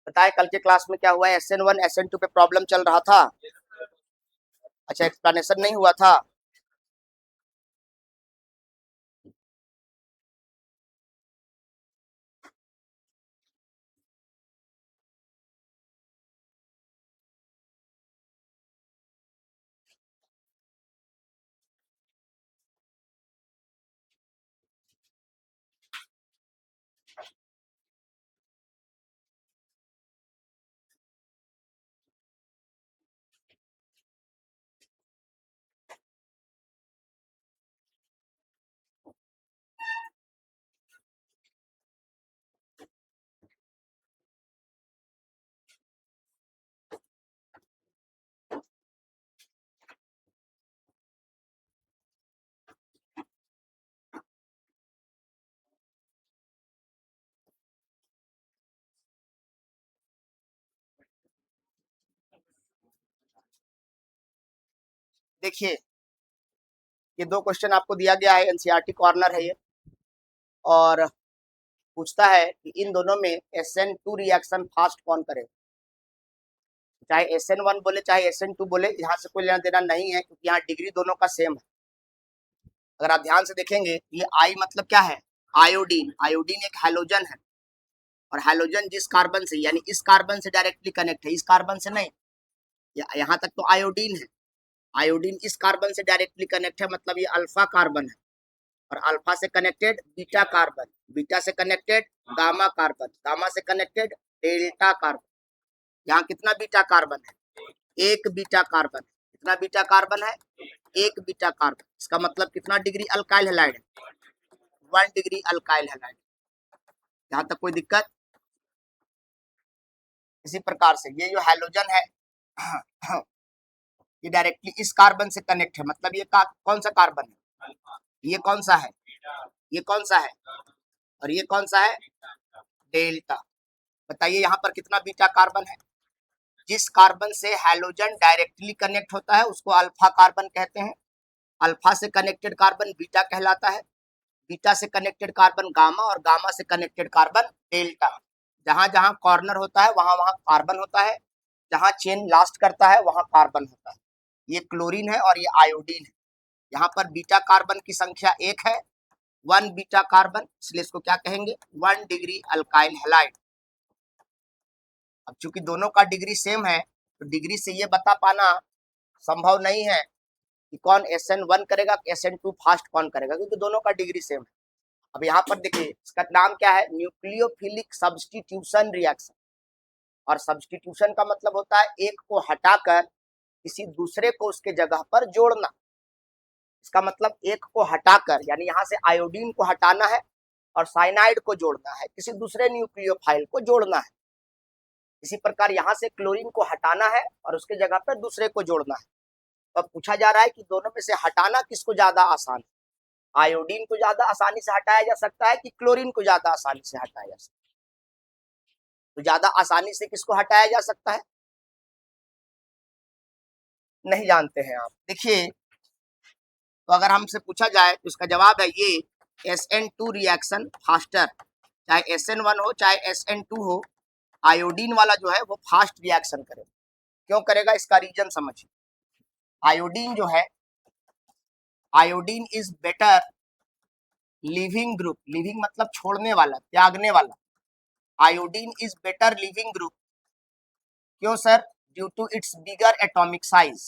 बताए कल के क्लास में क्या हुआ, SN1 SN2 पे प्रॉब्लम चल रहा था। अच्छा, एक्सप्लेनेशन नहीं हुआ था। देखिए, ये दो क्वेश्चन आपको दिया गया है, एनसीईआरटी कॉर्नर है ये, और पूछता है कि इन दोनों में SN2 रिएक्शन फास्ट कौन करे। चाहे SN1 बोले चाहे SN2 बोले, यहाँ से कोई लेना देना नहीं है, क्योंकि यहाँ डिग्री दोनों का सेम है। अगर आप ध्यान से देखेंगे, ये आई मतलब क्या है, आयोडीन। आयोडीन एक हैलोजन है, और हैलोजन जिस कार्बन से, यानी इस कार्बन से डायरेक्टली कनेक्ट है, इस कार्बन से नहीं। यहाँ तक तो आयोडीन है। आयोडीन इस कार्बन से डायरेक्टली कनेक्ट है, मतलब ये अल्फा कार्बन है, और अल्फा से कनेक्टेड बीटा कार्बन, बीटा से कनेक्टेड गामा कार्बन, गामा से कनेक्टेड डेल्टा कार्बन। यहाँ कितना बीटा कार्बन है, एक बीटा कार्बन। कितना बीटा कार्बन है, एक बीटा कार्बन। इसका मतलब कितना डिग्री अल्काइल हैलाइड है, 1 डिग्री अल्काइल हैलाइड। यहाँ तक कोई दिक्कत। इसी प्रकार से ये जो हैलोजन है ये डायरेक्टली इस कार्बन से कनेक्ट है, मतलब ये कौन सा कार्बन है, ये कौन सा है, ये कौन सा है, और ये कौन सा है, डेल्टा। बताइए यहाँ पर कितना बीटा कार्बन है। जिस कार्बन से हैलोजन डायरेक्टली कनेक्ट होता है उसको अल्फा कार्बन कहते हैं। अल्फा से कनेक्टेड कार्बन बीटा कहलाता है, बीटा से कनेक्टेड कार्बन गामा, और गामा से कनेक्टेड कार्बन डेल्टा। जहां जहां कॉर्नर होता है वहां वहां कार्बन होता है, जहां चेन लास्ट करता है वहां कार्बन होता है। ये क्लोरीन है और ये आयोडीन है। यहाँ पर बीटा कार्बन की संख्या 1 है, 1 बीटा कार्बन, इसलिए इसको क्या कहेंगे, 1 डिग्री अल्काइल हैलाइड। अब चूंकि दोनों का डिग्री सेम है, तो डिग्री से ये बता पाना संभव नहीं है कि कौन SN1 करेगा, SN2 फास्ट कौन करेगा, क्योंकि दोनों का डिग्री सेम है। अब यहाँ पर देखिए, इसका नाम क्या है, न्यूक्लियोफिलिक सब्स्टिट्यूशन रिएक्शन। और सब्स्टिट्यूशन का मतलब होता है एक को हटाकर किसी दूसरे को उसके जगह पर जोड़ना। इसका मतलब एक को हटाकर, यानी यहाँ से आयोडीन को हटाना है और साइनाइड को जोड़ना है, किसी दूसरे न्यूक्लियोफाइल को जोड़ना है। इसी प्रकार यहाँ से क्लोरीन को हटाना है और उसके जगह पर दूसरे को जोड़ना है। तो अब पूछा जा रहा है कि दोनों में से हटाना किसको ज्यादा आसान है। आयोडीन को ज्यादा आसानी से हटाया जा सकता है कि क्लोरीन को ज्यादा आसानी से हटाया जा सकता है। तो ज्यादा आसानी से किसको हटाया जा सकता है, नहीं जानते हैं आप। देखिए, तो अगर हमसे पूछा जाए तो इसका जवाब है ये, SN2 रिएक्शन फास्टर। चाहे SN1 हो चाहे SN2 हो, आयोडीन वाला जो है वो फास्ट रिएक्शन करेगा। क्यों करेगा, इसका रीजन समझिए। आयोडीन जो है, iodine is better leaving group. Leaving मतलब छोड़ने वाला, त्यागने वाला। Iodine is better leaving group. क्यों sir, due to its bigger atomic size.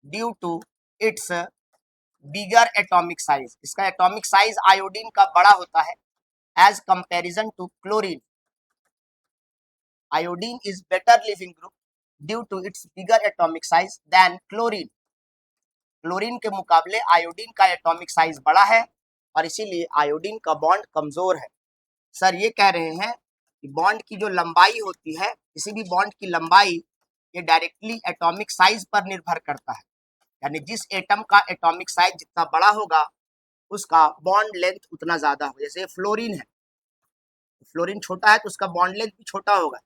Due to its bigger atomic size, इसका एटॉमिक साइज आयोडीन का बड़ा होता है as comparison to chlorine. Iodine is better leaving group due to its bigger atomic size than chlorine. Chlorine के मुकाबले iodine का atomic size बड़ा है, और इसीलिए आयोडीन का बॉन्ड कमजोर है। सर ये कह रहे हैं कि बॉन्ड की जो लंबाई होती है, किसी भी बॉन्ड की लंबाई, ये डायरेक्टली एटॉमिक साइज पर निर्भर करता है। यानी जिस एटम का एटॉमिक साइज जितना बड़ा होगा उसका बॉन्ड लेंथ उतना ज्यादा होगा। जैसे फ्लोरीन है, फ्लोरीन छोटा है तो उसका बॉन्ड लेंथ भी छोटा होगा।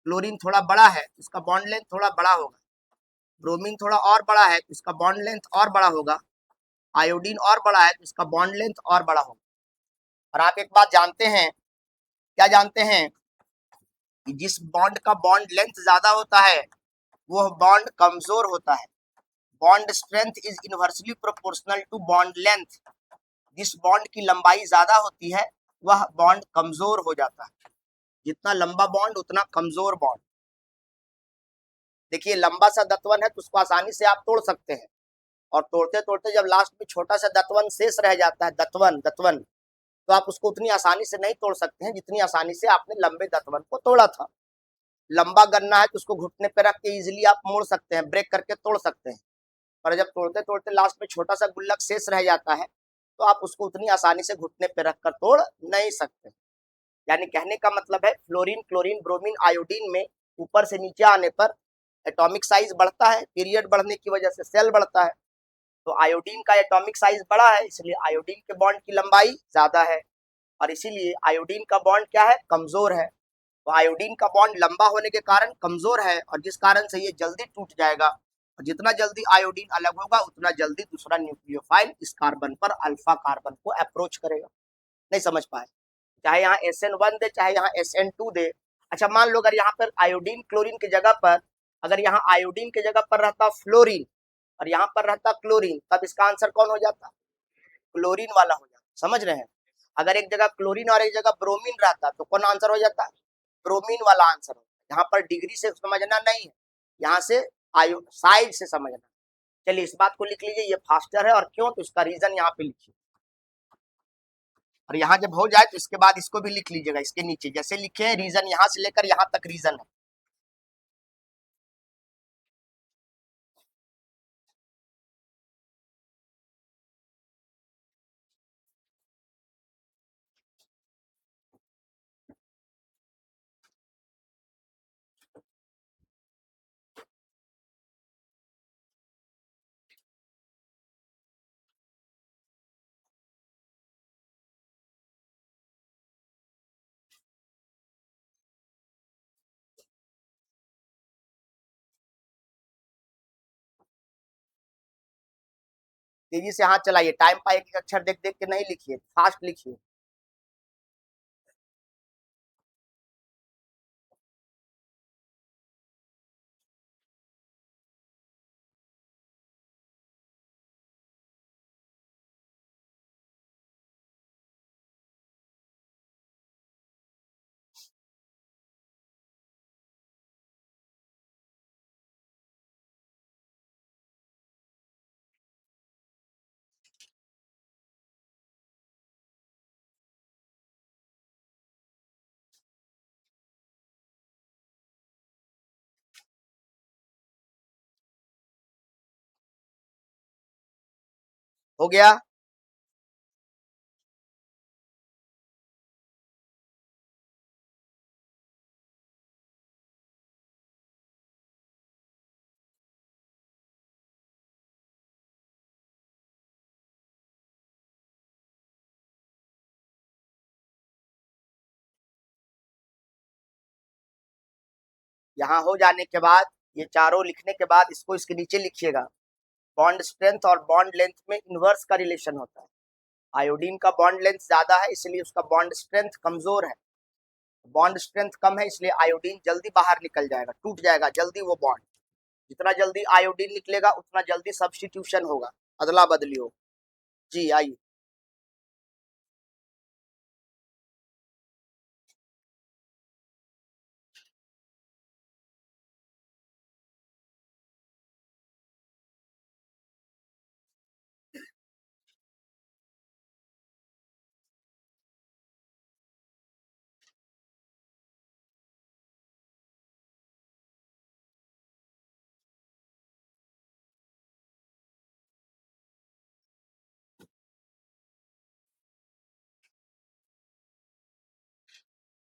क्लोरीन थोड़ा बड़ा है तो उसका बॉन्ड लेंथ थोड़ा बड़ा होगा। ब्रोमीन थोड़ा और बड़ा है तो उसका बॉन्ड लेंथ और बड़ा होगा। आयोडीन और बड़ा है तो उसका बॉन्ड लेंथ और बड़ा होगा। और आप एक बात जानते हैं, क्या जानते हैं, जिस बॉन्ड का बॉन्ड लेंथ ज्यादा होता है वह बॉन्ड कमजोर होता है। Bond strength is inversely proportional to bond length. जिस बॉन्ड की लंबाई ज्यादा होती है वह बॉन्ड कमजोर हो जाता है। जितना लंबा बॉन्ड उतना कमजोर बॉन्ड। देखिए लंबा सा दतवन है तो उसको आसानी से आप तोड़ सकते हैं, और तोड़ते तोड़ते जब लास्ट में छोटा सा दतवन शेष रह जाता है, दतवन दतवन, तो आप उसको उतनी आसानी से नहीं तोड़ सकते हैं जितनी आसानी से आपने लंबे दतवन को तोड़ा था। लंबा गन्ना है तो उसको घुटने पे रख के इजिली आप मोड़ सकते हैं, ब्रेक करके तोड़ सकते हैं, पर जब तोड़ते तोड़ते लास्ट में छोटा सा गुल्लक शेष रह जाता है तो आप उसको उतनी आसानी से घुटने पे रखकर तोड़ नहीं सकते। यानी कहने का मतलब है फ्लोरीन, क्लोरीन, ब्रोमीन, आयोडीन में ऊपर से नीचे आने पर एटॉमिक साइज बढ़ता है, पीरियड बढ़ने की वजह से सेल बढ़ता है। तो आयोडीन का एटॉमिक साइज बड़ा है, इसलिए आयोडीन के बॉन्ड की लंबाई ज्यादा है, और इसीलिए आयोडीन का बॉन्ड क्या है, कमजोर है। तो आयोडीन का बॉन्ड लंबा होने के कारण कमजोर है, और जिस कारण से ये जल्दी टूट जाएगा, और जितना जल्दी आयोडीन अलग होगा उतना जल्दी दूसरा न्यूक्लियोफाइल इस कार्बन पर अल्फा कार्बन को अप्रोच करेगा। नहीं समझ पाए? चाहे यहाँ SN1 दे चाहे यहाँ SN2 दे। अच्छा मान लो अगर यहाँ पर आयोडीन क्लोरीन की जगह पर, अगर यहाँ आयोडीन की जगह पर रहता फ्लोरीन और यहाँ पर रहता क्लोरीन, तब इसका आंसर कौन हो जाता? क्लोरीन वाला हो जाता। समझ रहे हैं? अगर एक जगह क्लोरीन और एक जगह ब्रोमीन रहता तो कौन आंसर हो जाता? ब्रोमीन वाला आंसर हो। यहाँ पर डिग्री से समझना नहीं है, यहाँ से आयु साइज से समझना। चलिए इस बात को लिख लीजिए, ये फास्टर है, और क्यों, तो इसका रीजन यहाँ पे लिखिए। और यहाँ जब हो जाए तो इसके बाद इसको भी लिख लीजिएगा, इसके नीचे जैसे लिखे हैं रीजन, यहाँ से लेकर यहाँ तक रीजन है। तेजी से हाथ चलाइए, टाइम पाए एक अक्षर देख देख के नहीं लिखिए, फास्ट लिखिए। हो गया? यहाँ हो जाने के बाद ये चारों लिखने के बाद इसको इसके नीचे लिखिएगा। बॉन्ड स्ट्रेंथ और बॉन्ड लेंथ में इनवर्स का रिलेशन होता है। आयोडीन का बॉन्ड लेंथ ज्यादा है इसलिए उसका बॉन्ड स्ट्रेंथ कमजोर है। बॉन्ड स्ट्रेंथ कम है इसलिए आयोडीन जल्दी बाहर निकल जाएगा, टूट जाएगा जल्दी वो बॉन्ड। जितना जल्दी आयोडीन निकलेगा उतना जल्दी सब्स्टिट्यूशन होगा, अदला बदली हो। जी आइए।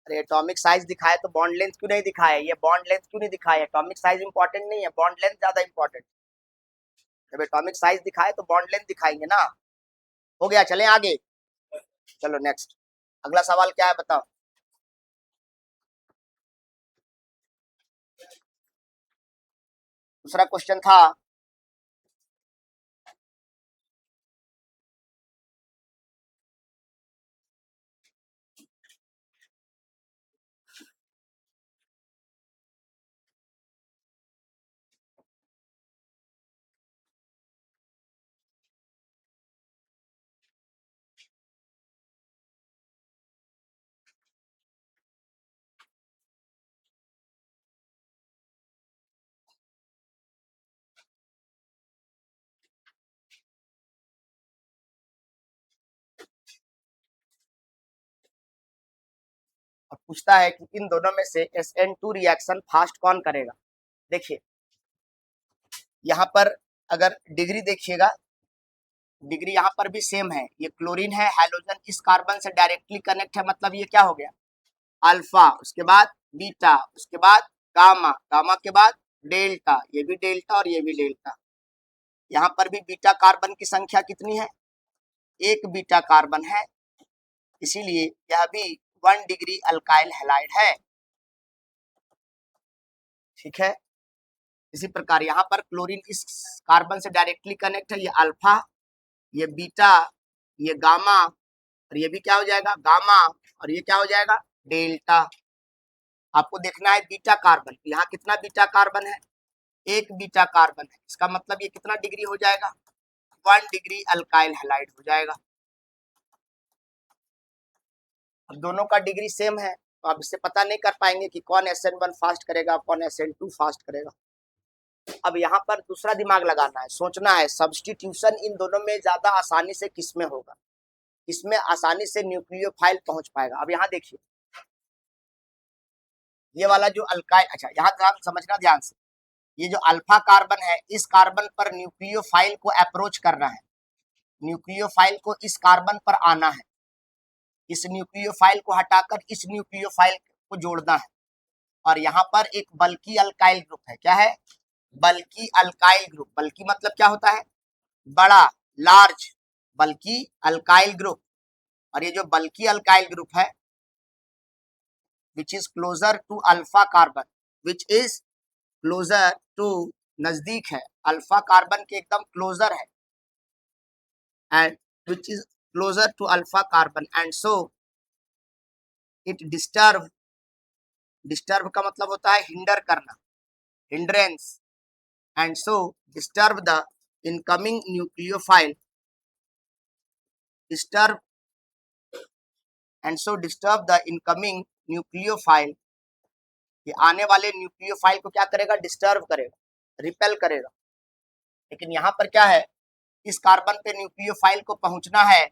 अरे एटॉमिक साइज दिखाए तो बॉन्ड लेंथ क्यों नहीं दिखाया? ये बॉन्ड लेंथ क्यों नहीं दिखाया? एटॉमिक साइज इंपॉर्टेंट नहीं है, बॉन्ड लेंथ ज्यादा इंपॉर्टेंट। जब एटॉमिक साइज दिखाए तो बॉन्ड लेंथ दिखाएंगे ना। हो गया, चलें आगे। चलो नेक्स्ट, अगला सवाल क्या है बताओ। दूसरा क्वेश्चन था, और पूछता है कि इन दोनों में से SN2 रिएक्शन फास्ट कौन करेगा। देखिए यहाँ पर अगर डिग्री देखिएगा, डिग्री यहाँ पर भी सेम है। ये क्लोरीन है, हाइड्रोजन इस कार्बन से डायरेक्टली कनेक्ट है, मतलब ये क्या हो गया अल्फा, उसके बाद बीटा, उसके बाद गामा, गामा के बाद डेल्टा, ये भी डेल्टा और ये भी डेल्टा। यहाँ पर भी बीटा कार्बन की संख्या कितनी है, एक बीटा कार्बन है, इसीलिए यह भी 1 डिग्री अल्काइल हैलाइड है। ठीक है, इसी प्रकार यहाँ पर क्लोरीन इस कार्बन से डायरेक्टली कनेक्ट है, ये अल्फा, ये बीटा, ये गामा और ये भी क्या हो जाएगा गामा और ये क्या हो जाएगा डेल्टा। आपको देखना है बीटा कार्बन, यहाँ कितना बीटा कार्बन है, एक बीटा कार्बन है, इसका मतलब ये कितना डिग्री हो जाएगा 1 डिग्री अल्काइल हैलाइड हो जाएगा। अब दोनों का डिग्री सेम है तो आप इससे पता नहीं कर पाएंगे कि कौन SN1 फास्ट करेगा कौन SN2 फास्ट करेगा। अब यहाँ पर दूसरा दिमाग लगाना है, सोचना है सब्स्टिट्यूशन इन दोनों में ज्यादा आसानी से किसमें होगा, इसमें आसानी से न्यूक्लियोफाइल पहुंच पाएगा। अब यहाँ देखिए ये वाला जो अल्काइल, अच्छा यहाँ आप समझना ध्यान से, ये जो अल्फा कार्बन है इस कार्बन पर न्यूक्लियोफाइल को अप्रोच करना है, न्यूक्लियोफाइल को इस कार्बन पर आना है, इस न्यूक्लियोफाइल को हटाकर इस न्यूक्लियोफाइल को जोड़ना है। और यहाँ पर एक बल्की अल्काइल ग्रुप है, क्या है बल्की अल्काइल ग्रुप, बल्की मतलब क्या होता है बड़ा लार्ज, बल्की अल्काइल ग्रुप। और ये जो बल्की अल्काइल ग्रुप है which is closer to alpha carbon, which is closer to नजदीक है अल्फा कार्बन के एकदम क्लोजर है, and which is closer to alpha carbon and so it disturb, disturb का मतलब होता है हिंडर करना, hindrance, and so disturb the incoming nucleophile, disturb and so disturb the incoming nucleophile, ये आने वाले न्यूक्लियोफाइल को क्या करेगा डिस्टर्ब करेगा, रिपेल करेगा। लेकिन यहाँ पर क्या है इस कार्बन पे न्यूक्लियोफाइल को पहुंचना है,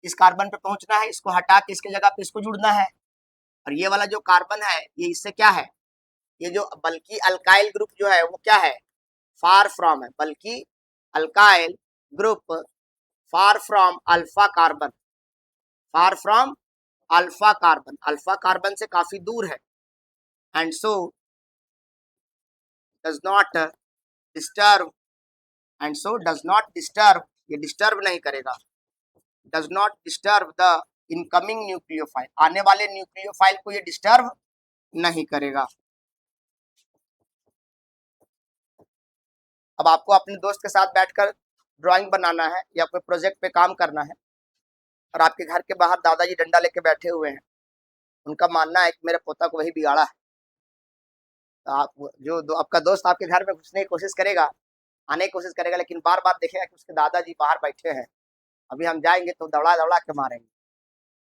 इस कार्बन पे पहुंचना है, इसको हटा के इसके जगह पे इसको जुड़ना है। और ये वाला जो कार्बन है ये इससे क्या है, ये जो बल्कि अल्काइल ग्रुप जो है वो क्या है फार फ्रॉम है, बल्कि alkyl group far from alpha carbon, far from alpha carbon, alpha carbon से काफी दूर है, and so does not disturb, and so does not disturb, ये डिस्टर्ब नहीं करेगा, does not disturb the incoming nucleophile, आने वाले न्यूक्लियोफाइल को ये डिस्टर्ब नहीं करेगा। अब आपको अपने दोस्त के साथ बैठकर ड्राइंग बनाना है या कोई प्रोजेक्ट पे काम करना है और आपके घर के बाहर दादाजी डंडा लेके बैठे हुए हैं, उनका मानना है कि मेरे पोता को वही बिगाड़ा है, तो आप जो आपका दोस्त आपके घर में घुसने की कोशिश करेगा, आने की कोशिश करेगा, लेकिन बार बार देखेगा कि उसके दादाजी बाहर बैठे हैं, अभी हम जाएंगे तो दौड़ा दौड़ा के मारेंगे,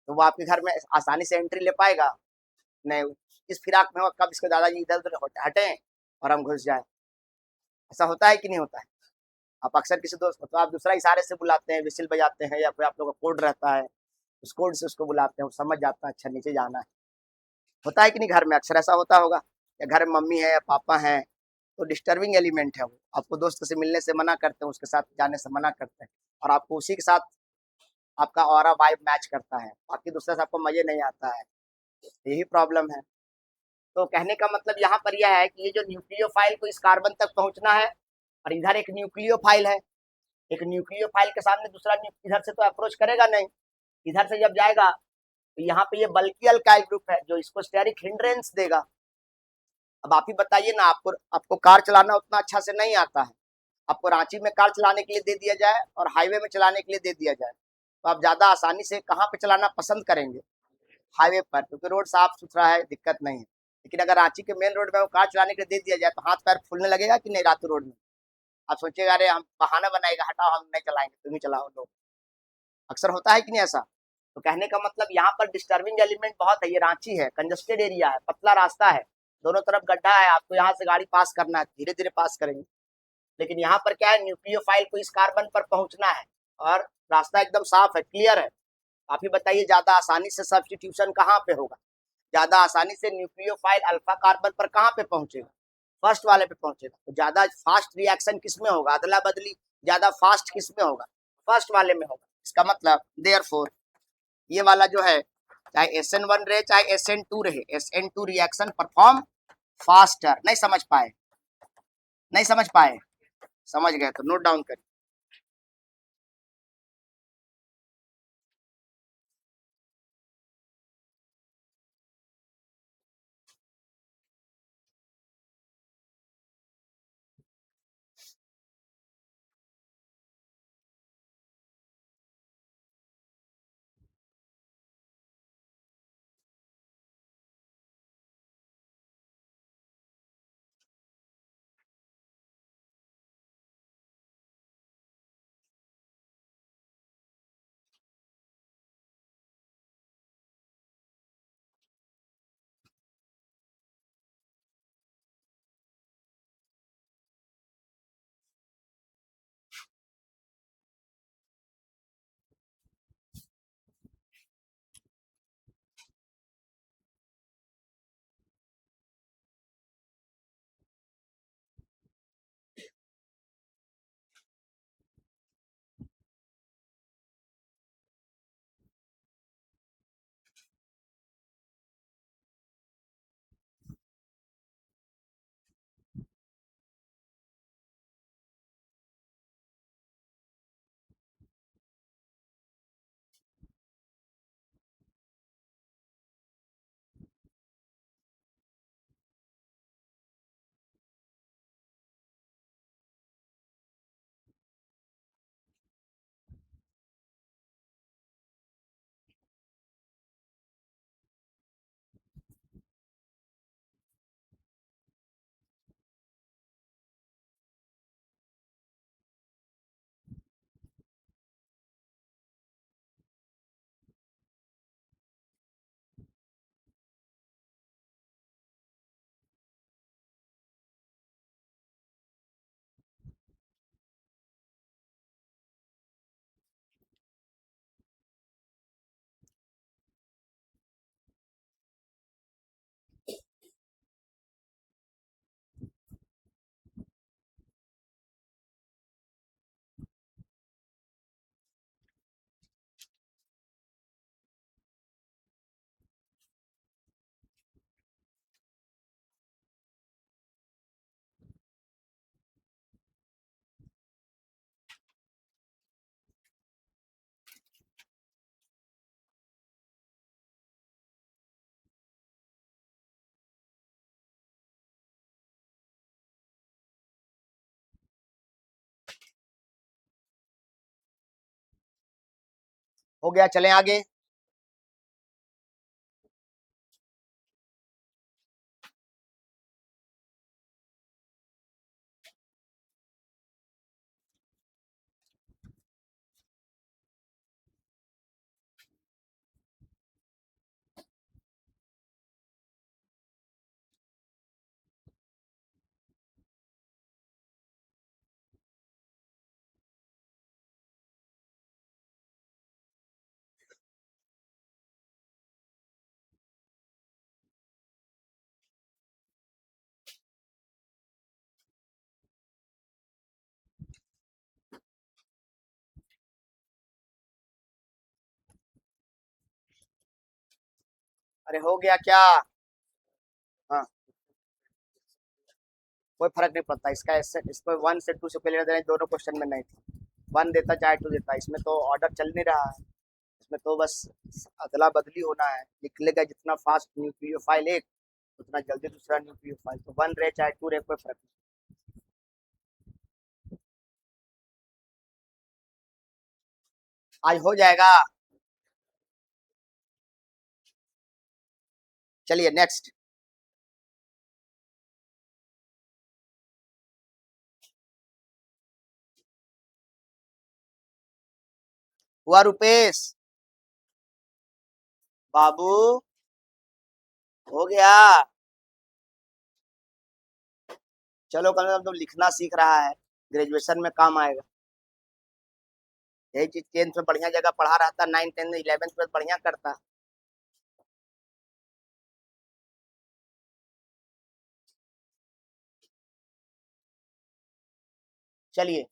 तो वो आपके घर में आसानी से एंट्री ले पाएगा नहीं, इस फिराक में होगा कब इसके दादाजी इधर उधर हटे और हम घुस जाए। ऐसा होता है कि नहीं होता है। आप अक्सर किसी दोस्त तो आप दूसरा इशारे से बुलाते हैं, विसिल बजाते हैं, या कोई आप लोगों का कोड रहता है उस कोड से उसको बुलाते हैं, वो समझ जाता है अच्छा नीचे जाना है। होता है कि नहीं घर में अक्सर ऐसा होता होगा, या घर में मम्मी है या पापा हैं तो डिस्टर्बिंग एलिमेंट है, वो आपको दोस्त से मिलने से मना करते हैं, उसके साथ जाने से मना करते हैं, और आपको उसी के साथ आपका ऑरा वाइब मैच करता है, बाकी दूसरे से आपको मजे नहीं आता है, यही प्रॉब्लम है। तो कहने का मतलब यहाँ पर यह है कि ये जो न्यूक्लियोफाइल को इस कार्बन तक पहुंचना है, और इधर एक न्यूक्लियोफाइल है, एक न्यूक्लियोफाइल के सामने दूसरा इधर से तो अप्रोच करेगा नहीं, इधर से जब जाएगा तो यहाँ पे ये बल्कि अल्काइल ग्रुप है जो इसको स्टेरिक हिंड्रेंस देगा। अब आप ही बताइए ना, आपको कार चलाना उतना अच्छा से नहीं आता है, आपको रांची में कार चलाने के लिए दे दिया जाए और हाईवे में चलाने के लिए दे दिया जाए, तो आप ज्यादा आसानी से कहाँ पे चलाना पसंद करेंगे हाईवे पर, क्योंकि रोड साफ सुथरा है, दिक्कत नहीं है। लेकिन अगर रांची के मेन रोड में वो कार चलाने के लिए दे दिया जाए तो हाथ पैर फूलने लगेगा कि नहीं रातों रोड में, आप सोचिएगा अरे हम बहाना बनाएगा, हटाओ हम नहीं चलाएंगे तुम ही चलाओ लोग, अक्सर होता है कि नहीं ऐसा। तो कहने का मतलब यहाँ पर डिस्टर्बिंग एलिमेंट बहुत है, ये रांची है, कंजस्टेड एरिया है, पतला रास्ता है, दोनों तरफ गड्ढा है, आपको यहाँ से गाड़ी पास करना है, धीरे धीरे पास करेंगे। लेकिन यहाँ पर क्या है न्यूक्लियोफाइल को इस कार्बन पर पहुंचना है और रास्ता एकदम साफ है, क्लियर है, आप ही बताइए ज्यादा आसानी से सब्स्टिट्यूशन कहाँ पे होगा, ज्यादा आसानी से न्यूक्लियोफाइल अल्फा कार्बन पर कहाँ पे पहुंचेगा, फर्स्ट वाले पे पहुंचेगा। तो ज्यादा फास्ट रिएक्शन किसमें होगा, अदला बदली ज्यादा फास्ट किसमें होगा, फर्स्ट वाले में होगा। इसका मतलब देयरफॉर ये वाला जो है, चाहे SN1 रहे चाहे SN2 रहे, SN2 रिएक्शन परफॉर्म फास्टर। नहीं समझ पाए, नहीं समझ पाए, समझ गए तो नोट डाउन करिए। हो गया, चलें आगे। अरे हो गया क्या? हाँ, कोई फर्क नहीं पड़ता इसका, इससे इसको 1 से 2 से पहले देना, दोनों क्वेश्चन में नहीं था। 1 देता चाहे 2 देता, इसमें तो ऑर्डर चल नहीं रहा है। इसमें तो बस अदला बदली होना है, लिख लेगा जितना फास्ट न्यूक्लियोफाइल एक, उतना जल्दी दूसरा न्यूक्लियोफाइल। तो 1 रहे चाहे 2 रहे, कोई फर्क नहीं। आज हो जाएगा। चलिए नेक्स्ट। हुआ रुपेश? बाबू हो गया? चलो कम से कम तो लिखना सीख रहा है, ग्रेजुएशन में काम आएगा। यही चीज 10th में बढ़िया जगह पढ़ा रहता, 9, 10, 11th में बढ़िया करता। चलिए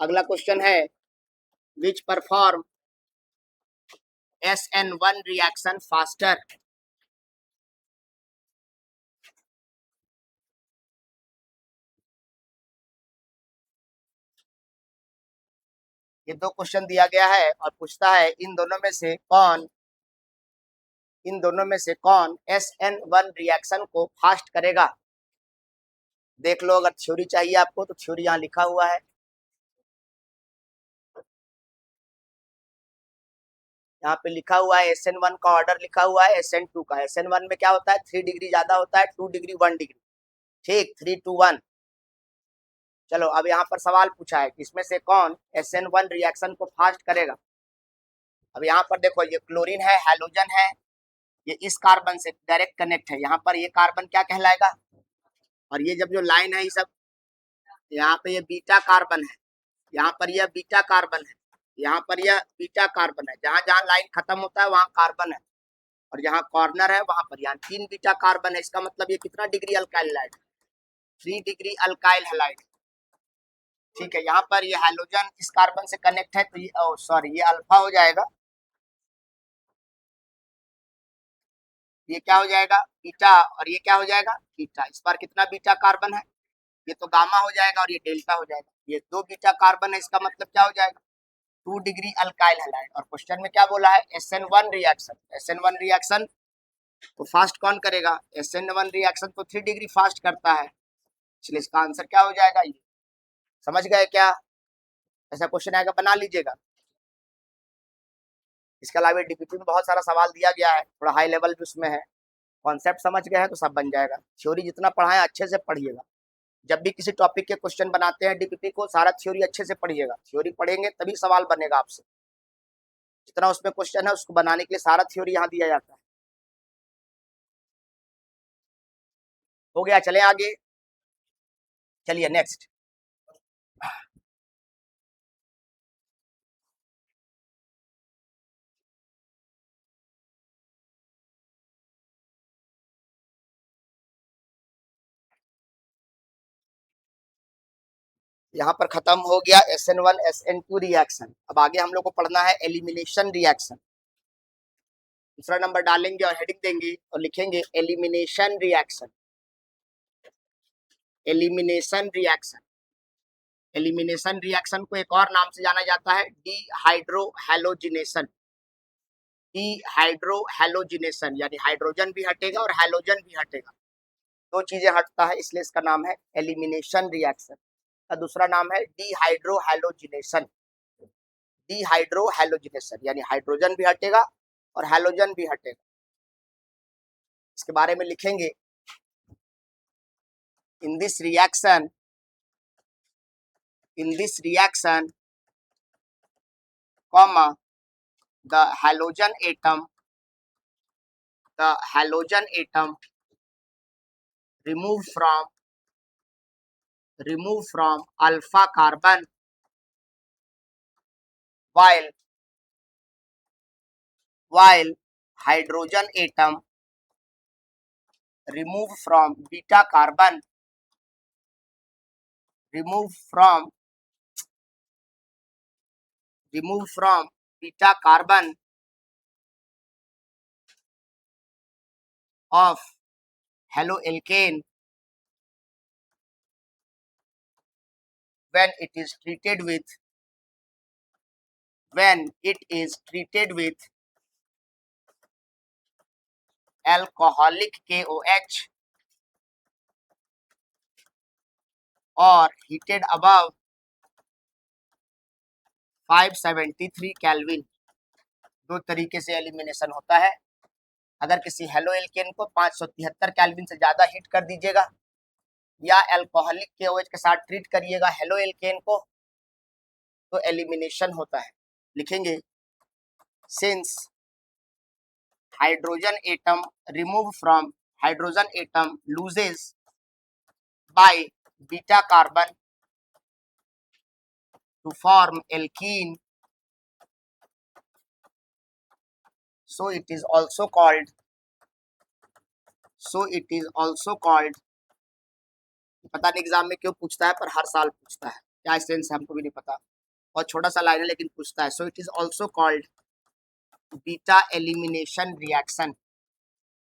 अगला क्वेश्चन है, which perform SN1 reaction faster. ये दो क्वेश्चन दिया गया है और पूछता है इन दोनों में से कौन SN1 रिएक्शन को फास्ट करेगा। देख लो, अगर थ्योरी चाहिए आपको तो थ्योरी यहाँ लिखा हुआ है। यहाँ पे लिखा हुआ है SN1 का ऑर्डर लिखा हुआ है SN2 का। SN1 में क्या होता है, 3 डिग्री ज्यादा होता है, 2 डिग्री 1 डिग्री, ठीक, 3 to 1। चलो अब यहाँ पर सवाल पूछा है कि इसमें से कौन SN1 रिएक्शन को फास्ट करेगा। अब यहाँ पर देखो, ये क्लोरीन है, हैलोजन है, ये इस कार्बन से डायरेक्ट कनेक्ट है। यहाँ पर ये कार्बन क्या कहलाएगा, और ये जब जो लाइन है ये सब, यहाँ पे ये बीटा कार्बन है, यहाँ पर यह बीटा कार्बन है, यहाँ पर यह बीटा कार्बन है। जहां जहां लाइन खत्म होता है वहां कार्बन है, और जहां कॉर्नर है वहां पर यहाँ 3 बीटा कार्बन है। इसका मतलब ये कितना degree alkyl halide, 3 degree alkyl halide. ठीक है, यहाँ पर ये हाइड्रोजन इस कार्बन से कनेक्ट है तो ये सॉरी ये अल्फा हो जाएगा, ये क्या हो जाएगा बीटा, और ये क्या हो जाएगा बीटा। इस बार कितना बीटा कार्बन है, ये तो गामा हो जाएगा और ये डेल्टा हो जाएगा। ये 2 बीटा कार्बन है, इसका मतलब क्या हो जाएगा 2 डिग्री अल्काइल हैलाइड। और क्वेश्चन में क्या बोला है SN1 रिएक्शन, SN1 रिएक्शन तो फास्ट कौन करेगा, SN1 रिएक्शन तो 3 डिग्री फास्ट करता है, इसलिए इसका आंसर क्या हो जाएगा ये। समझ गए क्या, ऐसा क्वेश्चन आएगा बना लीजिएगा। इसके अलावा डीपीटी में बहुत सारा सवाल दिया गया है, थोड़ा हाई लेवल भी उसमें है। कॉन्सेप्ट समझ गए हैं तो सब बन जाएगा। थ्योरी जितना पढ़ाएं अच्छे से पढ़िएगा। जब भी किसी टॉपिक के क्वेश्चन बनाते हैं डीपीटी को, सारा थ्योरी अच्छे से पढ़िएगा। थ्योरी पढ़ेंगे तभी सवाल बनेगा आपसे। जितना उसमें क्वेश्चन है उसको बनाने के लिए सारा थ्योरी यहाँ दिया जाता है। हो गया, चले आगे, चलिए नेक्स्ट। यहाँ पर खत्म हो गया SN1 SN2 रिएक्शन। अब आगे हम लोग को पढ़ना है एलिमिनेशन रिएक्शन। दूसरा नंबर डालेंगे और हेडिंग देंगे और लिखेंगे elimination reaction. Elimination reaction, elimination reaction को एक और नाम से जाना जाता है डिहाइड्रोहैलोजिनेशन। डिहाइड्रोहैलोजिनेशन यानी हाइड्रोजन भी हटेगा और हैलोजन भी हटेगा, दो चीजें हटता है, इसलिए इसका नाम है एलिमिनेशन रिएक्शन। का दूसरा नाम है डिहाइड्रोहैलोजिनेशन। डिहाइड्रोहैलोजिनेशन यानी हाइड्रोजन भी हटेगा और हैलोजन भी हटेगा। इसके बारे में लिखेंगे in this reaction, comma the halogen atom removed from alpha carbon while hydrogen atom removed from beta carbon removed from beta carbon of haloalkane when it is treated with alcoholic KOH or heated above 573 kelvin. दो तरीके से elimination होता है। अगर किसी haloalkane को 573 kelvin से ज्यादा हीट कर दीजिएगा या अल्कोहलिक KOH के साथ ट्रीट करिएगा हेलोएल्केन को तो एलिमिनेशन होता है। लिखेंगे since hydrogen atom loses by beta carbon to form alkene, so it is also called पता नहीं एग्जाम में क्यों पूछता है, पर हर साल पूछता है, क्या सेंस है हमको भी नहीं पता, और छोटा सा लाइन है लेकिन पूछता है। So it is also called beta elimination reaction.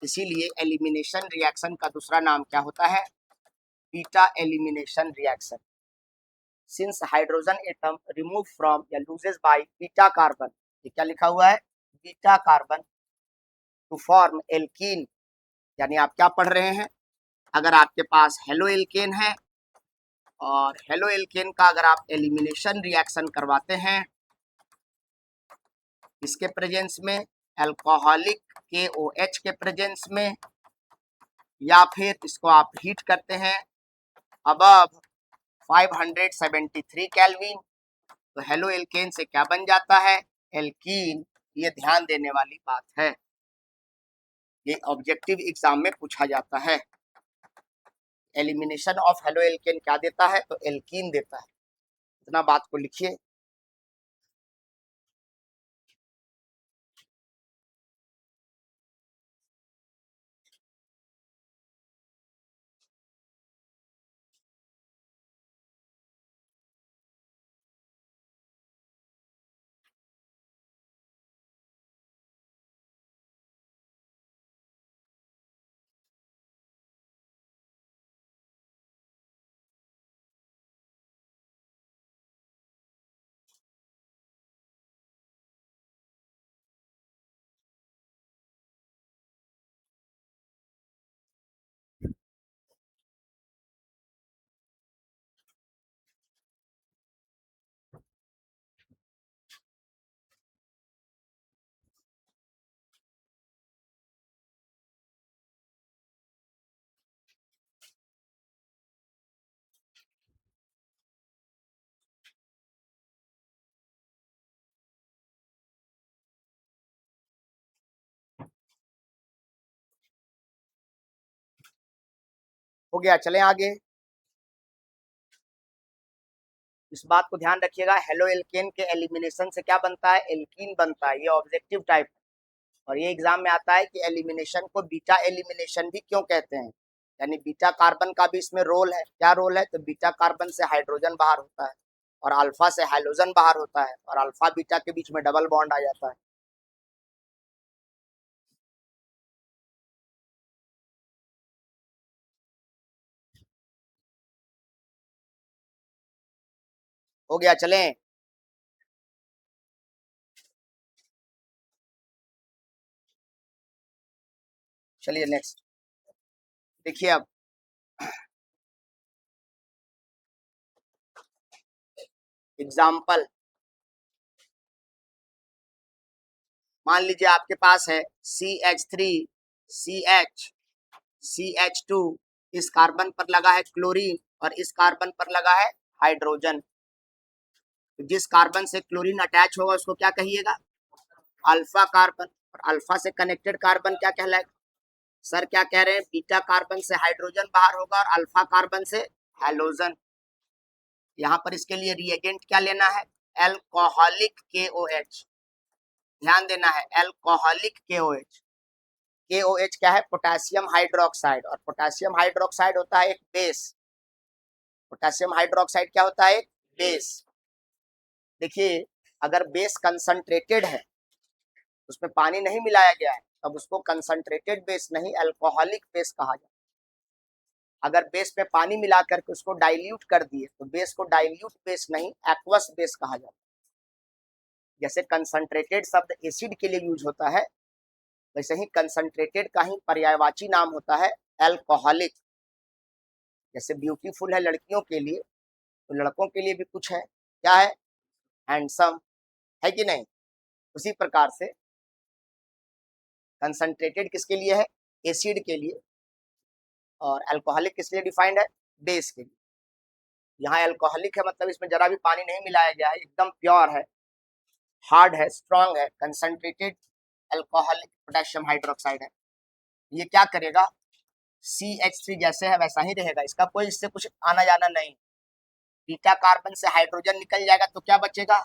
इसीलिए एलिमिनेशन रिएक्शन का दूसरा नाम क्या होता है? Beta elimination reaction. Since hydrogen atom remove from या लूजेस बाय बीटा कार्बन, ये क्या लिखा हुआ है? Beta carbon to form alkene. यानी आप क्या पढ़ रहे हैं? अगर आपके पास हेलो एल्केन है और हेलो एल्केन का अगर आप एलिमिनेशन रिएक्शन करवाते हैं इसके प्रेजेंस में, अल्कोहलिक KOH के प्रेजेंस में, या फिर इसको आप हीट करते हैं अबव 573 केल्विन, तो हेलो एल्केन से क्या बन जाता है? एल्कीन। ये ध्यान देने वाली बात है, ये ऑब्जेक्टिव एग्जाम में पूछा जाता है। एलिमिनेशन ऑफ हेलो एल्केन क्या देता है? तो एल्कीन देता है। इतना बात को लिखिए। हो गया, चलें आगे। इस बात को ध्यान रखिएगा, हेलो एल्केन के एलिमिनेशन से क्या बनता है? एल्कीन बनता है। ये ऑब्जेक्टिव टाइप है, और ये एग्जाम में आता है कि एलिमिनेशन को बीटा एलिमिनेशन भी क्यों कहते हैं। यानी बीटा कार्बन का भी इसमें रोल है। क्या रोल है? तो बीटा कार्बन से हाइड्रोजन बाहर होता है और अल्फा से हाइड्रोजन बाहर होता है, और अल्फा बीटा के बीच में डबल बॉन्ड आ जाता है। हो गया, चलें। चलिए नेक्स्ट देखिए। अब एग्जाम्पल, मान लीजिए आपके पास है CH3 CH2, इस कार्बन पर लगा है क्लोरीन और इस कार्बन पर लगा है हाइड्रोजन। जिस कार्बन से क्लोरीन अटैच होगा उसको क्या कहिएगा? Alpha carbon. और अल्फा से कनेक्टेड कार्बन क्या कहलाएगा? सर क्या कह रहे हैं? बीटा कार्बन से हाइड्रोजन बाहर होगा और अल्फा कार्बन से हैलोजन। यहाँ पर इसके लिए रिएजेंट क्या लेना है? Alcoholic KOH। ध्यान देना है, अल्कोहलिक KOH। KOH क्या है? पोटेशियम हाइड्रोक्साइड, और पोटेशियम हाइड्रोक्साइड होता है एक बेस। पोटेशियम हाइड्रोक्साइड क्या होता है? एक बेस। देखिए, अगर बेस कंसंट्रेटेड है, उसमें पानी नहीं मिलाया गया है, तब उसको कंसंट्रेटेड बेस नहीं, अल्कोहलिक बेस कहा जाता है। अगर बेस में पानी मिला करके उसको डाइल्यूट कर दिए तो बेस को डाइल्यूट बेस नहीं, एक्वस बेस कहा जाता है। जैसे कंसंट्रेटेड शब्द एसिड के लिए यूज होता है, वैसे ही कंसंट्रेटेड का ही पर्यायवाची नाम होता है अल्कोहलिक। जैसे ब्यूटीफुल है लड़कियों के लिए, तो लड़कों के लिए भी कुछ है। क्या है? हैंडसम, है कि नहीं? उसी प्रकार से कंसंट्रेटेड किसके लिए है? एसिड के लिए। और अल्कोहलिक किस लिए डिफाइंड है? बेस के लिए। यहाँ अल्कोहलिक है मतलब इसमें जरा भी पानी नहीं मिलाया गया है, एकदम प्योर है, हार्ड है, स्ट्रॉन्ग है, कंसंट्रेटेड अल्कोहलिक पोटेशियम हाइड्रोक्साइड है। ये क्या करेगा? CH3 जैसे है वैसा ही रहेगा, इसका कोई इससे कुछ आना जाना नहीं। बीटा कार्बन से हाइड्रोजन निकल जाएगा तो क्या बचेगा,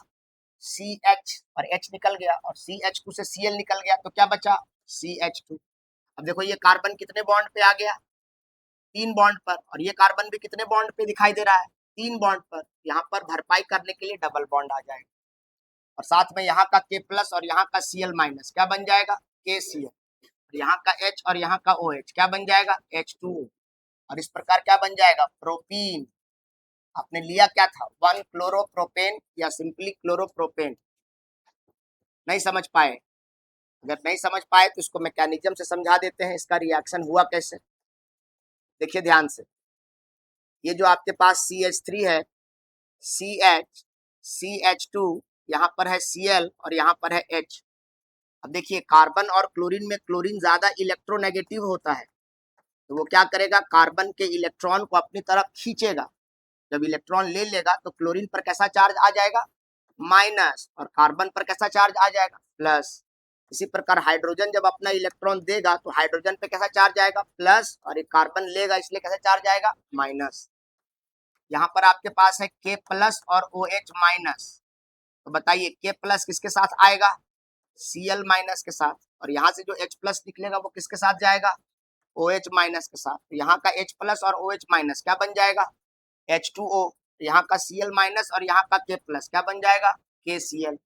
CH, और H निकल गया, और CH2 से Cl निकल गया तो क्या बचा, CH2। अब देखो ये कार्बन कितने बॉन्ड पे आ गया, 3 बॉन्ड पर, और ये कार्बन भी कितने बॉन्ड पे दिखाई दे रहा है, 3 बॉन्ड पर। यहाँ पर भरपाई करने के लिए डबल बॉन्ड आ जाएगा, और साथ में यहाँ का K प्लस और यहाँ का Cl माइनस क्या बन जाएगा, KCl, यहाँ का H और यहाँ का OH क्या बन जाएगा, H2O, और इस प्रकार क्या बन जाएगा, प्रोपीन। आपने लिया क्या था, 1 क्लोरोप्रोपेन या सिंपली क्लोरोप्रोपेन। नहीं समझ पाए, अगर नहीं समझ पाए तो इसको मैकेनिज्म से समझा देते हैं, इसका रिएक्शन हुआ कैसे। देखिए ध्यान से, ये जो आपके पास CH3 है, CH, CH2, यहाँ पर है Cl और यहाँ पर है H। अब देखिए कार्बन और क्लोरीन में क्लोरीन ज्यादा इलेक्ट्रोनेगेटिव होता है, तो वो क्या करेगा, कार्बन के इलेक्ट्रॉन को अपनी तरफ खींचेगा। जब इलेक्ट्रॉन ले लेगा तो क्लोरीन पर कैसा चार्ज आ जाएगा, माइनस, और कार्बन पर कैसा चार्ज आ जाएगा, प्लस। इसी प्रकार हाइड्रोजन जब अपना इलेक्ट्रॉन देगा तो हाइड्रोजन पे कैसा चार्ज आएगा, प्लस, और एक कार्बन लेगा इसलिए कैसा चार्ज आएगा, माइनस। यहाँ पर आपके पास है K प्लस और OH माइनस, तो बताइए K प्लस किसके साथ आएगा, Cl माइनस के साथ, और यहाँ से जो H प्लस निकलेगा वो किसके साथ जाएगा, OH माइनस के साथ। तो यहाँ का H प्लस और OH माइनस क्या बन जाएगा, H2O, यहाँ का Cl माइनस और यहाँ का K प्लस क्या बन जाएगा, KCl,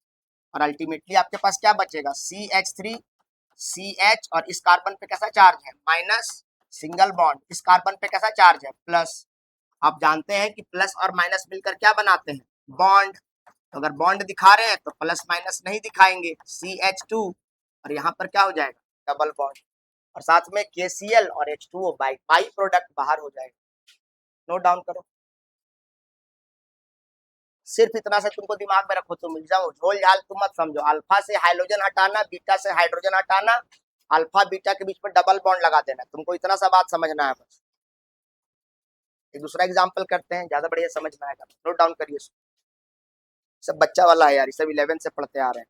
और अल्टीमेटली आपके पास क्या बचेगा, CH3, CH, और इस कार्बन पे कैसा चार्ज है, माइनस, सिंगल बॉन्ड, इस कार्बन पे कैसा चार्ज है, प्लस। आप जानते हैं कि प्लस और माइनस मिलकर क्या बनाते हैं, बॉन्ड। तो अगर बॉन्ड दिखा रहे हैं तो प्लस माइनस नहीं दिखाएंगे, CH2, और यहाँ पर क्या हो जाएगा, डबल बॉन्ड, और साथ में KCl और H2O बाई प्रोडक्ट बाहर हो जाएगा। नोट डाउन करो, सिर्फ इतना से तुमको दिमाग में रखो, तुम जाओ झोल झाल तुम मत समझो। अल्फा से हाइड्रोजन हटाना, बीटा से हाइड्रोजन हटाना, अल्फा बीटा के बीच में डबल बॉन्ड लगा देना, तुमको इतना सा बात समझना है बस। एक दूसरा एग्जांपल करते हैं, ज्यादा बढ़िया समझ में आएगा, नोट डाउन करिए। सब बच्चा वाला है यार, ये सब 11 से पढ़ते आ रहे हैं।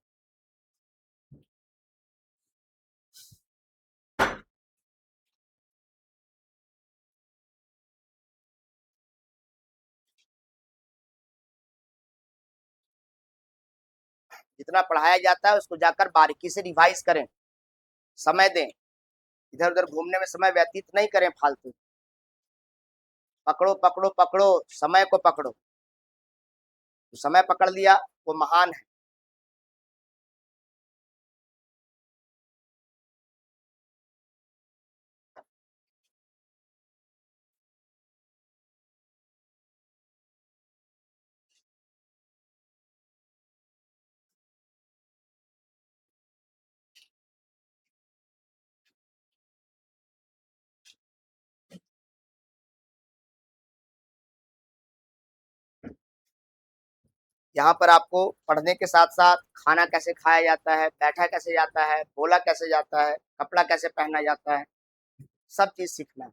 जितना पढ़ाया जाता है उसको जाकर बारीकी से रिवाइज करें, समय दें, इधर उधर घूमने में समय व्यतीत नहीं करें फालतू। पकड़ो पकड़ो पकड़ो, समय को पकड़ो, तो समय पकड़ लिया वो महान है। यहाँ पर आपको पढ़ने के साथ साथ खाना कैसे खाया जाता है, बैठा कैसे जाता है, बोला कैसे जाता है, कपड़ा कैसे पहना जाता है, सब चीज सीखना है।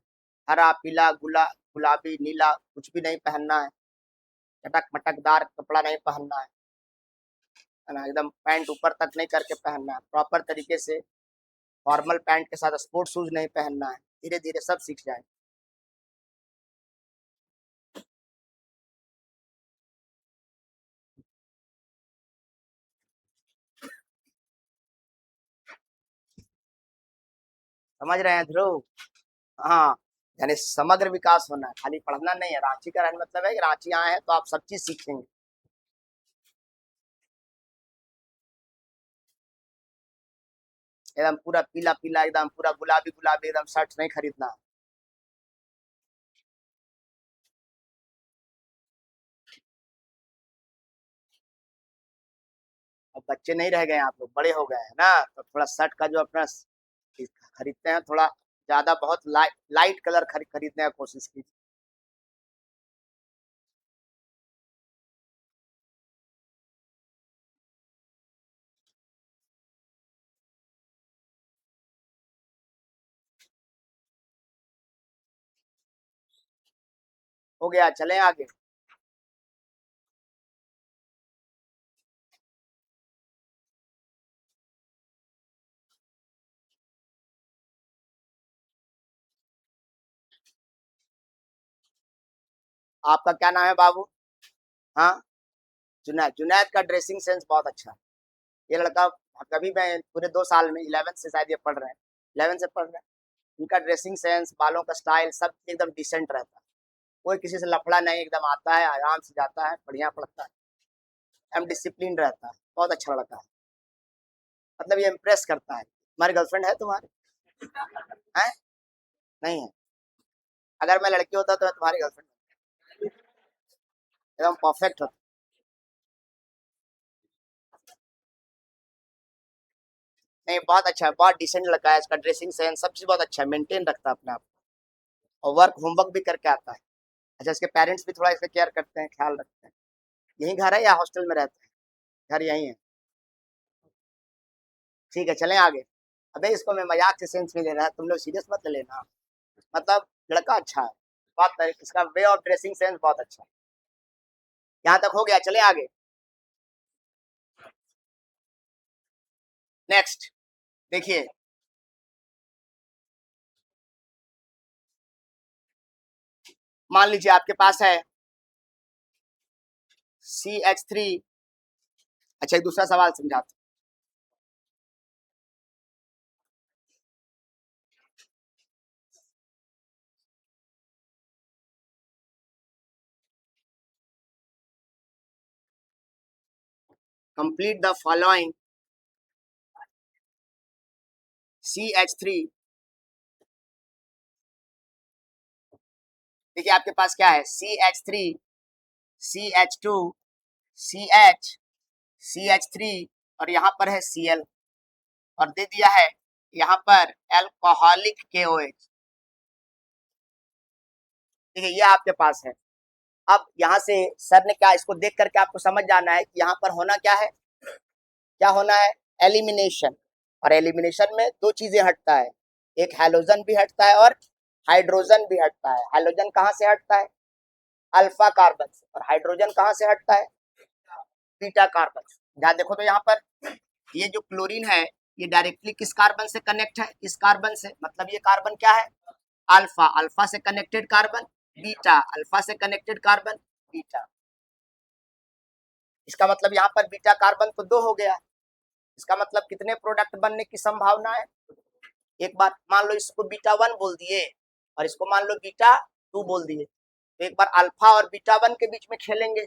हरा पीला गुलाबी नीला कुछ भी नहीं पहनना है, चटक मटकदार कपड़ा नहीं पहनना है ना, एकदम पैंट ऊपर तक नहीं करके पहनना है, प्रॉपर तरीके से फॉर्मल पैंट के साथ स्पोर्ट्स शूज नहीं पहनना है। धीरे धीरे सब सीख जाए। समझ रहे हैं ध्रुव, हाँ, यानी समग्र विकास होना है, खाली पढ़ना नहीं है। रांची का रहने मतलब है कि रांची आए हैं तो आप सब चीज सीखेंगे। एकदम पूरा पीला पीला, एकदम पूरा गुलाबी गुलाबी एकदम शर्ट नहीं खरीदना। अब बच्चे नहीं रह गए, आप लोग बड़े हो गए हैं ना, तो थोड़ा शर्ट का जो अपना खरीदते हैं थोड़ा ज्यादा बहुत लाइट कलर खरीदने का कोशिश कीजिए। हो गया, चलें आगे। आपका क्या नाम है बाबू, हाँ, जुनैद, जुनैद का ड्रेसिंग सेंस बहुत अच्छा है। ये लड़का कभी, मैं पूरे 2 साल में 11th से शायद ये पढ़ रहे हैं, 11th से पढ़ रहे हैं, इनका ड्रेसिंग सेंस, बालों का स्टाइल सब एकदम डिसेंट रहता है। कोई किसी से लफड़ा नहीं, एकदम आता है आराम से जाता है, बढ़िया पढ़ता है, एकदम डिसिप्लिन रहता है, बहुत अच्छा लड़का है। मतलब ये इम्प्रेस करता है। तुम्हारी गर्लफ्रेंड है तुम्हारी? है? नहीं है? अगर मैं लड़की होता तो मैं तुम्हारी गर्लफ्रेंड, एकदम परफेक्ट होता। नहीं, बहुत अच्छा है, बहुत डिसेंट लड़का है, इसका ड्रेसिंग सेंस सब चीज बहुत अच्छा है, मेंटेन रखता है अपने आप को, और वर्क होमवर्क भी करके आता है। अच्छा, इसके पेरेंट्स भी थोड़ा इसका केयर करते हैं, ख्याल रखते हैं। यही घर है या हॉस्टल में रहते हैं? घर यही है। ठीक है, चलें आगे। अबे इसको मैं मजाक के सेंस में ले रहा है, तुम लोग सीरियस मत लेना। मतलब लड़का अच्छा है, बहुत, इसका वे ऑफ ड्रेसिंग सेंस बहुत अच्छा है। यहाँ तक हो गया, चले आगे। नेक्स्ट देखिए, मान लीजिए आपके पास है CH3। अच्छा, एक दूसरा सवाल समझाते कंप्लीट द फॉलोइंग CH3। देखिए आपके पास क्या है, CH3, CH2, CH, CH3, और यहाँ पर है Cl, और दे दिया है यहाँ पर एल्कोहलिक KOH। ठीक है, ये आपके पास है। अब यहाँ से सर ने क्या, इसको देख करके आपको समझ जाना है कि यहाँ पर होना क्या है, क्या होना है, एलिमिनेशन। और एलिमिनेशन में दो चीजें हटता है, एक हैलोजन भी हटता है और हाइड्रोजन भी हटता है। हैलोजन कहाँ से हटता है? अल्फा कार्बन से। और हाइड्रोजन कहाँ से हटता है? बीटा कार्बन से। ध्यान देखो तो यहाँ पर ये जो क्लोरीन है, ये डायरेक्टली किस कार्बन से कनेक्ट है? इस कार्बन से। मतलब ये कार्बन क्या है? अल्फा, अल्फा से कनेक्टेड कार्बन, बीटा, अल्फा से कनेक्टेड कार्बन, बीटा। इसका मतलब यहाँ पर बीटा कार्बन तो 2 हो गया। इसका मतलब कितने प्रोडक्ट बनने की संभावना है? एक बार मान लो इसको बीटा 1 बोल दिए और इसको मान लो बीटा 2 बोल दिए, तो एक बार अल्फा और बीटा 1 के बीच में खेलेंगे,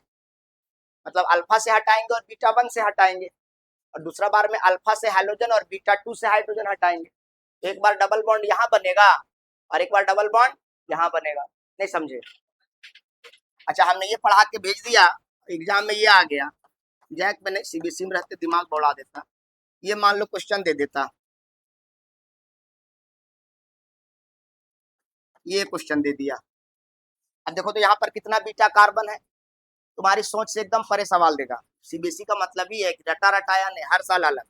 मतलब अल्फा से हटाएंगे और बीटा 1 से हटाएंगे, और दूसरा बार में अल्फा से हाइड्रोजन और बीटा 2 से हाइड्रोजन हटाएंगे। तो एक बार डबल बॉन्ड यहाँ बनेगा और एक बार डबल बॉन्ड यहाँ बनेगा। नहीं समझे? अच्छा, हमने ये पढ़ा के भेज दिया, एग्जाम में ये आ गया, जैक में नहीं, CBSE में रहते दिमाग दौड़ा देता। ये मान लो क्वेश्चन दे देता, ये क्वेश्चन दे दिया। अब देखो तो यहाँ पर कितना बीटा कार्बन है, तुम्हारी सोच से एकदम परे सवाल देगा। CBSE का मतलब ही है कि रटा रटाया नहीं, हर साल अलग।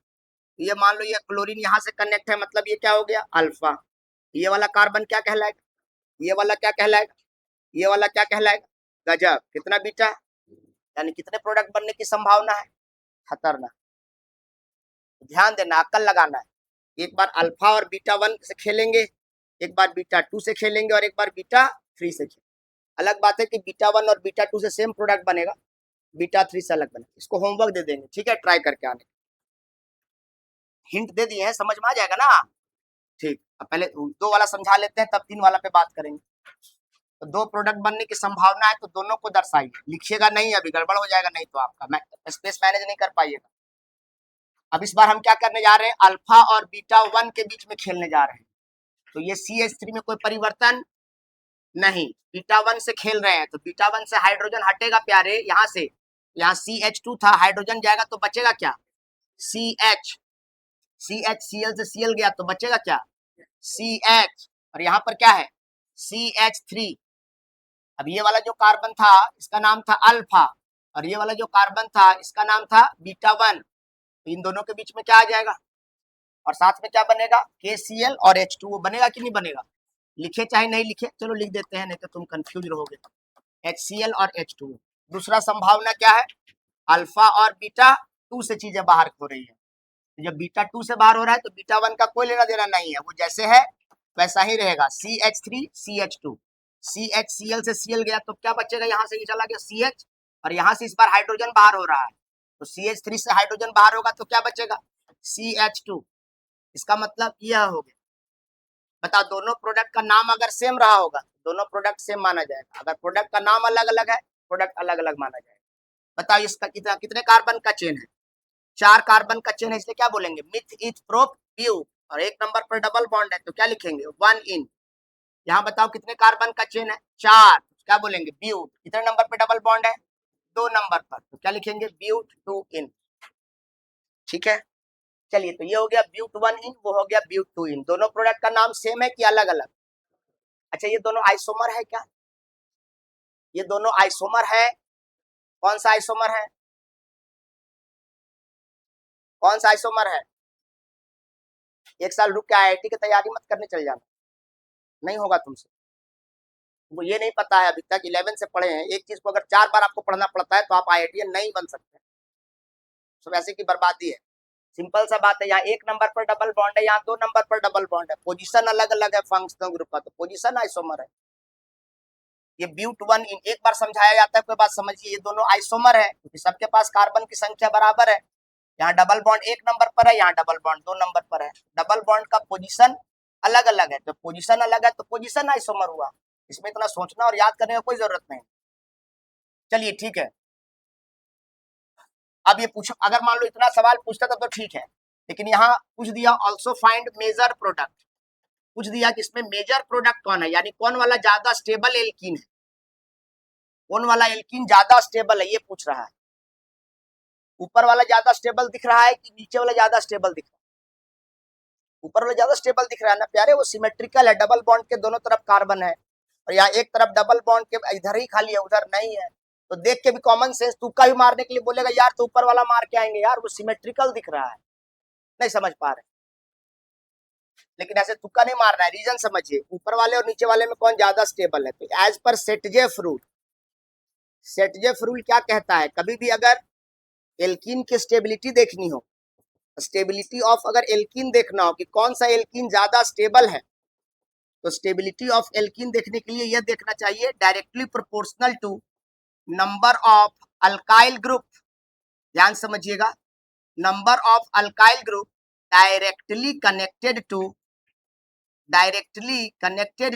ये मान लो ये क्लोरीन यहाँ से कनेक्ट है, मतलब ये क्या हो गया? अल्फा। ये वाला कार्बन क्या कहलाएगा? ये वाला क्या कहलाएगा? ये वाला क्या कहलाएगा? गजब, कितना बीटा, यानी कितने प्रोडक्ट बनने की संभावना है? खतरनाक। ध्यान देना, अक्ल लगाना है। एक बार अल्फा और बीटा 1 से खेलेंगे, एक बार बीटा 2 से खेलेंगे और एक बार बीटा 3 से खेलेंगे। अलग बात है कि बीटा 1 और बीटा 2 से सेम प्रोडक्ट बनेगा, बीटा 3 से अलग बनेगा। इसको होमवर्क दे देंगे, ठीक है, ट्राई करके आने। हिंट दे दिए हैं, समझ में आ जाएगा ना? ठीक, अब पहले 2 वाला समझा लेते हैं, तब 3 वाला पे बात करेंगे। तो 2 प्रोडक्ट बनने की संभावना है, तो दोनों को दर्शाइए। लिखिएगा नहीं, अभी गड़बड़ हो जाएगा, नहीं तो आपका स्पेस मैनेज नहीं कर पाइएगा। अब इस बार हम क्या करने जा रहे हैं, अल्फा और बीटा 1 के बीच में खेलने जा रहे हैं। तो ये CH3 में कोई परिवर्तन नहीं, बीटा 1 से खेल रहे हैं, तो बीटा 1 से हाइड्रोजन हटेगा प्यारे, यहाँ से, यहाँ CH2 था, हाइड्रोजन जाएगा तो बचेगा क्या? CH, CH, Cl से Cl गया तो बचेगा क्या? CH, और यहाँ पर क्या है? CH3। अब ये वाला जो कार्बन था इसका नाम था अल्फा, और ये वाला जो कार्बन था इसका नाम था बीटा 1। तो इन दोनों के बीच में क्या आ जाएगा, और साथ में क्या बनेगा? KCl और H2O बनेगा कि नहीं बनेगा? लिखे चाहे नहीं लिखे, चलो लिख देते हैं, नहीं तो तुम कंफ्यूज रहोगे। HCl और H2O। दूसरा संभावना क्या है? अल्फा और बीटा 2 से चीजें बाहर हो रही है। तो जब बीटा 2 से बाहर हो रहा है तो बीटा 1 का कोई लेना देना नहीं है, वो जैसे है वैसा ही रहेगा। CH3, CH2, CHCl से Cl गया तो क्या बचेगा? यहाँ से ये चला गया CH, और यहाँ से इस बार हाइड्रोजन बाहर हो रहा है, तो CH3 से हाइड्रोजन बाहर होगा तो क्या बचेगा, CH2। इसका मतलब यह हो गया। बताओ दोनों प्रोडक्ट का नाम अगर सेम रहा होगा, दोनों प्रोडक्ट सेम माना जाएगा, अगर प्रोडक्ट का नाम अलग अलग है, प्रोडक्ट अलग अलग माना जाएगा। बताओ इसका कितने कार्बन का चेन है, 4 कार्बन का चेन है, इसलिए क्या बोलेंगे, मिथ इथ प्रोप ब्यूट, और एक नंबर पर डबल बॉन्ड है तो क्या लिखेंगे, 1 इन। यहाँ बताओ कितने कार्बन का चेन है, 4, क्या बोलेंगे, ब्यूट। कितने नंबर पे डबल बॉन्ड है, 2 नंबर पर, तो क्या लिखेंगे, ब्यूट 2 इन। ठीक है, चलिए तो ये हो गया ब्यूट 1 इन, वो हो गया ब्यूट 2 इन। दोनों प्रोडक्ट का नाम सेम है कि अलग अलग। अच्छा ये दोनों आइसोमर है क्या, ये दोनों आइसोमर है, कौन सा आइसोमर है, कौन सा आइसोमर है। एक साल रुक के IIT की तैयारी मत करने चल जाना, नहीं होगा तुमसे। वो ये नहीं पता है अभी तक, 11 से पढ़े हैं, एक चीज को अगर 4 बार आपको पढ़ना पड़ता है तो आप IITian नहीं बन सकते। तो वैसे की बर्बादी है। सिंपल सा बात है, यहाँ 1 नंबर पर डबल बॉन्ड है, यहाँ 2 नंबर पर डबल बॉन्ड है, पोजीशन अलग अलग है फंक्शनल ग्रुप का, तो पोजीशन आइसोमर है। ये ब्यूट 1 इन एक बार समझाया जाता है, कोई बात समझिए, ये दोनों आइसोमर है क्योंकि सबके पास कार्बन की संख्या बराबर है। यहाँ डबल बॉन्ड 1 नंबर पर है, यहाँ डबल बॉन्ड 2 नंबर पर है, डबल बॉन्ड का पोजीशन अलग अलग है, तो पोजीशन अलग है तो पोजीशन आइसोमर हुआ। इसमें इतना सोचना और याद करने का कोई जरूरत नहीं। चलिए ठीक है, अब ये पूछो, अगर मान लो इतना सवाल पूछता था तो ठीक है, लेकिन यहाँ पूछ दिया ऑल्सो फाइंड मेजर प्रोडक्ट, पूछ दिया कि इसमें मेजर प्रोडक्ट कौन है, यानी कौन वाला ज्यादा स्टेबल एल्कीन है, कौन वाला एल्कीन ज्यादा स्टेबल है, ये पूछ रहा है। ऊपर वाला ज्यादा स्टेबल दिख रहा है कि नीचे वाला ज्यादा स्टेबल दिख रहा है, ऊपर वाला ज्यादा स्टेबल दिख रहा है ना प्यारे, वो सिमेट्रिकल है, डबल बॉन्ड के दोनों तरफ कार्बन है, और यहाँ एक तरफ डबल बॉन्ड के इधर ही खाली है, उधर नहीं है, तो देख के भी कॉमन सेंस तुक्का ही मारने के लिए बोलेगा यार तो ऊपर वाला मार के आएंगे, यार वो सिमेट्रिकल दिख रहा है, नहीं समझ पा रहे। लेकिन ऐसे तुक्का नहीं मारना है, रीजन समझिए, ऊपर वाले और नीचे वाले में कौन ज्यादा स्टेबल है। तो एज पर सेटजेफ रूल, सेटजेफ रूल क्या कहता है, कभी भी अगर एल्कीन की स्टेबिलिटी देखनी हो, स्टेबिलिटी ऑफ अगर एल्कीन देखना हो कि कौन सा एल्कीन ज्यादा स्टेबल है, तो स्टेबिलिटी ऑफ एल्कीन देखने के लिए यह देखना चाहिए directly proportional to number of alkyl group, ध्यान समझिएगा, number of alkyl group directly connected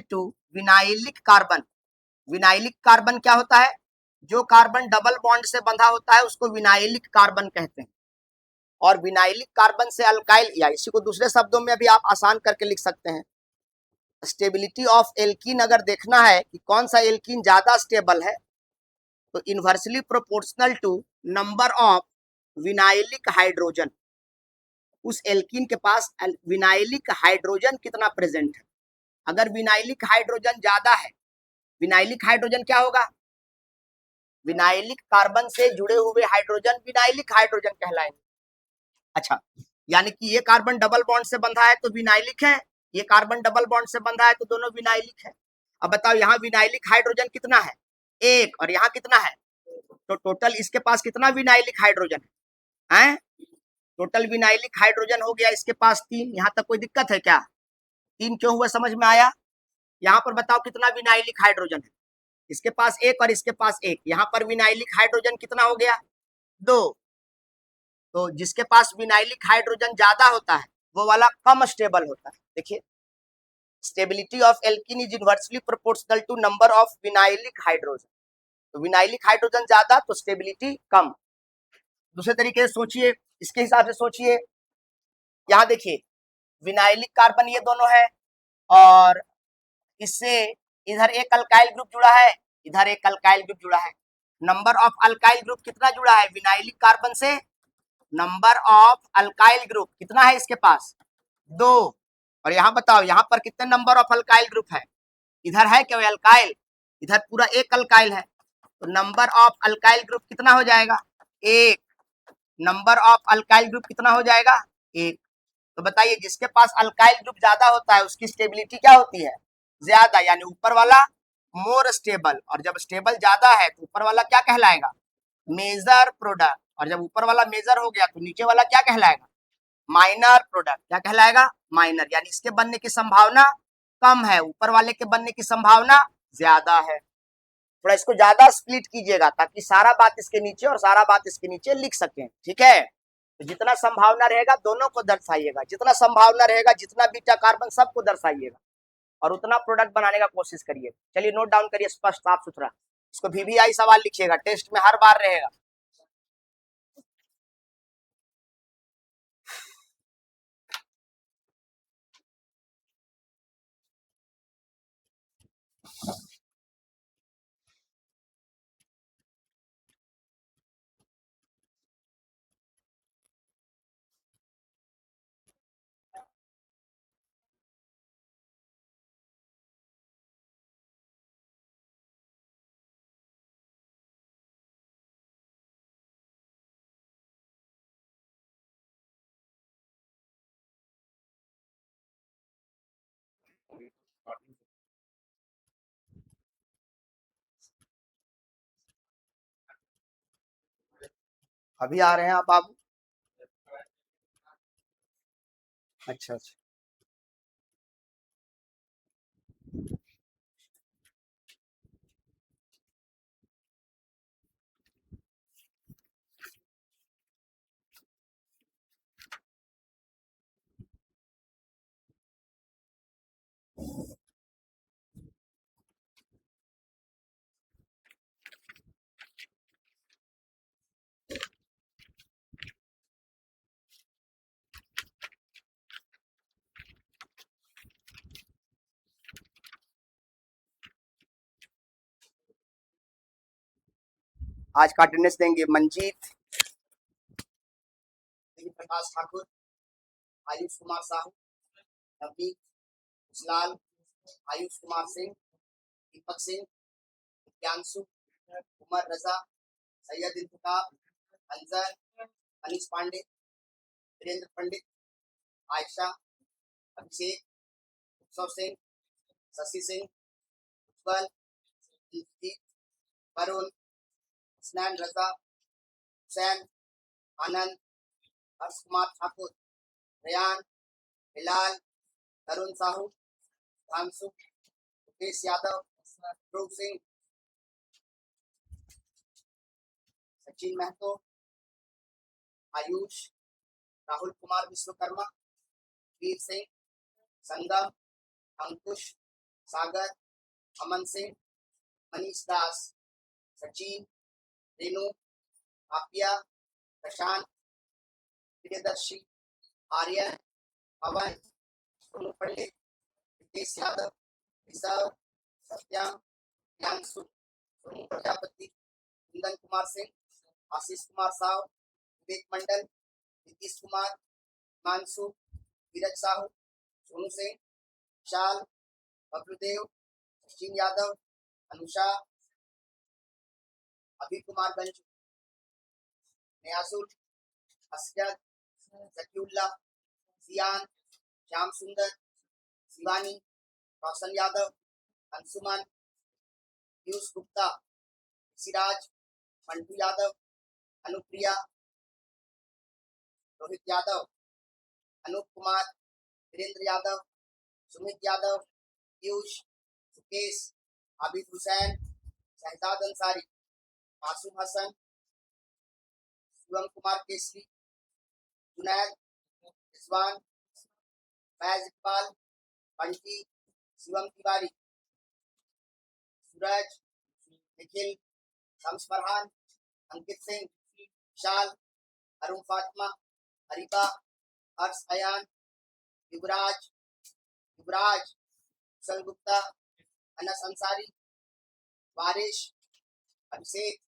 to vinylic carbon. Vinylic carbon क्या होता है, जो कार्बन डबल बॉन्ड से बंधा होता है उसको विनाइलिक कार्बन कहते हैं, और विनाइलिक कार्बन से अल्काइल, या इसी को दूसरे शब्दों में भी आप आसान करके लिख सकते हैं, स्टेबिलिटी ऑफ एल्कीन अगर देखना है कि कौन सा एल्कीन ज्यादा स्टेबल है, तो inversely proportional to number of vinylic hydrogen, उस एल्कीन के पास विनाइलिक हाइड्रोजन कितना प्रेजेंट है। अगर विनाइलिक हाइड्रोजन ज्यादा है, विनाइलिक हाइड्रोजन क्या होगा, विनाइलिक कार्बन से जुड़े हुए हाइड्रोजन विनाइलिक हाइड्रोजन कहलाएंगे। अच्छा, यानी कि ये कार्बन डबल बॉन्ड से बंधा है तो विनाइलिक है, ये कार्बन डबल बॉन्ड से बंधा है तो दोनों विनाइलिक है। अब बताओ यहाँ विनाइलिक हाइड्रोजन कितना है, 1, और यहाँ कितना है, तो टोटल इसके पास कितना विनाइलिक हाइड्रोजन है, टोटल विनाइलिक हाइड्रोजन हो गया इसके पास 3। यहाँ तक कोई दिक्कत है क्या, 3 क्यों हुआ समझ में आया। यहाँ पर बताओ कितना विनाइलिक हाइड्रोजन है, इसके पास 1 और इसके पास 1, यहाँ पर विनाइलिक हाइड्रोजन कितना हो गया, 2। तो जिसके पास विनाइलिक हाइड्रोजन ज्यादा होता है वो वाला कम स्टेबल होता है। देखिए, stability of alkene is inversely proportional to number of vinylic hydrogen, तो विनाइलिक हाइड्रोजन ज्यादा तो स्टेबिलिटी कम। दूसरे तरीके से सोचिए, इसके हिसाब से सोचिए, यहाँ देखिए विनाइलिक कार्बन ये दोनों है, और इससे इधर एक अल्काइल ग्रुप जुड़ा है, इधर एक अल्काइल ग्रुप जुड़ा है, नंबर ऑफ अल्काइल ग्रुप कितना जुड़ा है विनाइलिक कार्बन से, नंबर ऑफ अल्काइल ग्रुप कितना है इसके पास, 2। और यहाँ बताओ यहाँ पर कितने नंबर ऑफ अल्काइल ग्रुप है, इधर है केवल अल्काइल, इधर पूरा एक अल्काइल है, तो नंबर ऑफ अल्काइल ग्रुप कितना हो जाएगा, 1। नंबर ऑफ अल्काइल ग्रुप कितना हो जाएगा, 1। तो बताइए जिसके पास अल्काइल ग्रुप ज्यादा होता है उसकी स्टेबिलिटी क्या होती है, ज्यादा, यानी ऊपर वाला मोर स्टेबल, और जब स्टेबल ज्यादा है तो ऊपर वाला क्या कहलाएगा, मेजर प्रोडक्ट, और जब ऊपर वाला मेजर हो गया तो नीचे वाला क्या कहलाएगा, माइनर प्रोडक्ट, क्या कहलाएगा, माइनर, यानी इसके बनने की संभावना कम है, ऊपर वाले के बनने की संभावना ज्यादा है। थोड़ा इसको ज्यादा स्प्लिट कीजिएगा ताकि सारा बात इसके नीचे और सारा बात इसके नीचे लिख सकें, ठीक है। तो जितना संभावना रहेगा दोनों को दर्शाइएगा, जितना संभावना रहेगा, जितना बीटा कार्बन सबको दर्शाइएगा और उतना प्रोडक्ट बनाने का कोशिश करिए। चलिए नोट डाउन करिए स्पष्ट साफ सुथरा, इसको VVI सवाल लिखिएगा, टेस्ट में हर बार रहेगा। अभी आ रहे हैं आप बाबू? अच्छा अच्छा। आज का अटेंडेंस देंगे मंजीत, प्रकाश ठाकुर, आयुष कुमार साहू, नवनीत लाल, आयुष कुमार सिंह, दीपक सिंह, ज्ञानसु, उमर रजा, सैयद इंतखाब, अंजर, अनिश पांडे, वीरेंद्र पंडित, आयशा, अभिषेक, उत्सव सिंह, शशि सिंह, उज्ज्वल, दीपजीत, वरुण, स्नैन रजा, हुसैन, आनंद, हर्ष कुमार ठाकुर, रेयान, हिलाल, तरुण साहू, धांसु, मुकेश यादव, ध्रुव सिंह, सचिन महतो, आयुष, राहुल कुमार विश्वकर्मा, वीर सिंह, संगम, अंकुश, सागर, अमन सिंह, मनीष दास, सचिन, रेणु, आपिया, प्रशांत, प्रियदर्शी, आर्यन, पवन, सोनू पंडित, रितेश यादव, ऋषभ, सत्यम, ज्ञानसु, सोनू प्रजापति, कुंदन कुमार सिंह, आशीष कुमार साव, विवेक मंडल, नीतीश कुमार, मानसु, धीरज साहू, सोनू सिंह, विशाल, बबलूदेव, सचिन यादव, अनुषा, अभी कुमार गंज, नयासुल, असगद, जकीउल्ला, सियान, श्याम सुंदर, शिवानी, रोशन यादव, अंशुमन, पीयूष गुप्ता, सिराज, मंटू यादव, अनुप्रिया, रोहित यादव, अनूप कुमार, वीरेंद्र यादव, सुमित यादव, पीयूष, सुकेश, आबिद हुसैन, शहजाद अंसारी, मासूम हसन, शिवम कुमार केसरी, जुनैद, रिजवान, फैज इकबाल, बंटी, शिवम तिवारी, सूरज, निखिल, शम्स फरहान, अंकित सिंह, विशाल, अरुण फातिमा, हरिबा, हर्ष अयान, युवराज, कुशल गुप्ता, अनस अंसारी, वारिश, अभिषेक,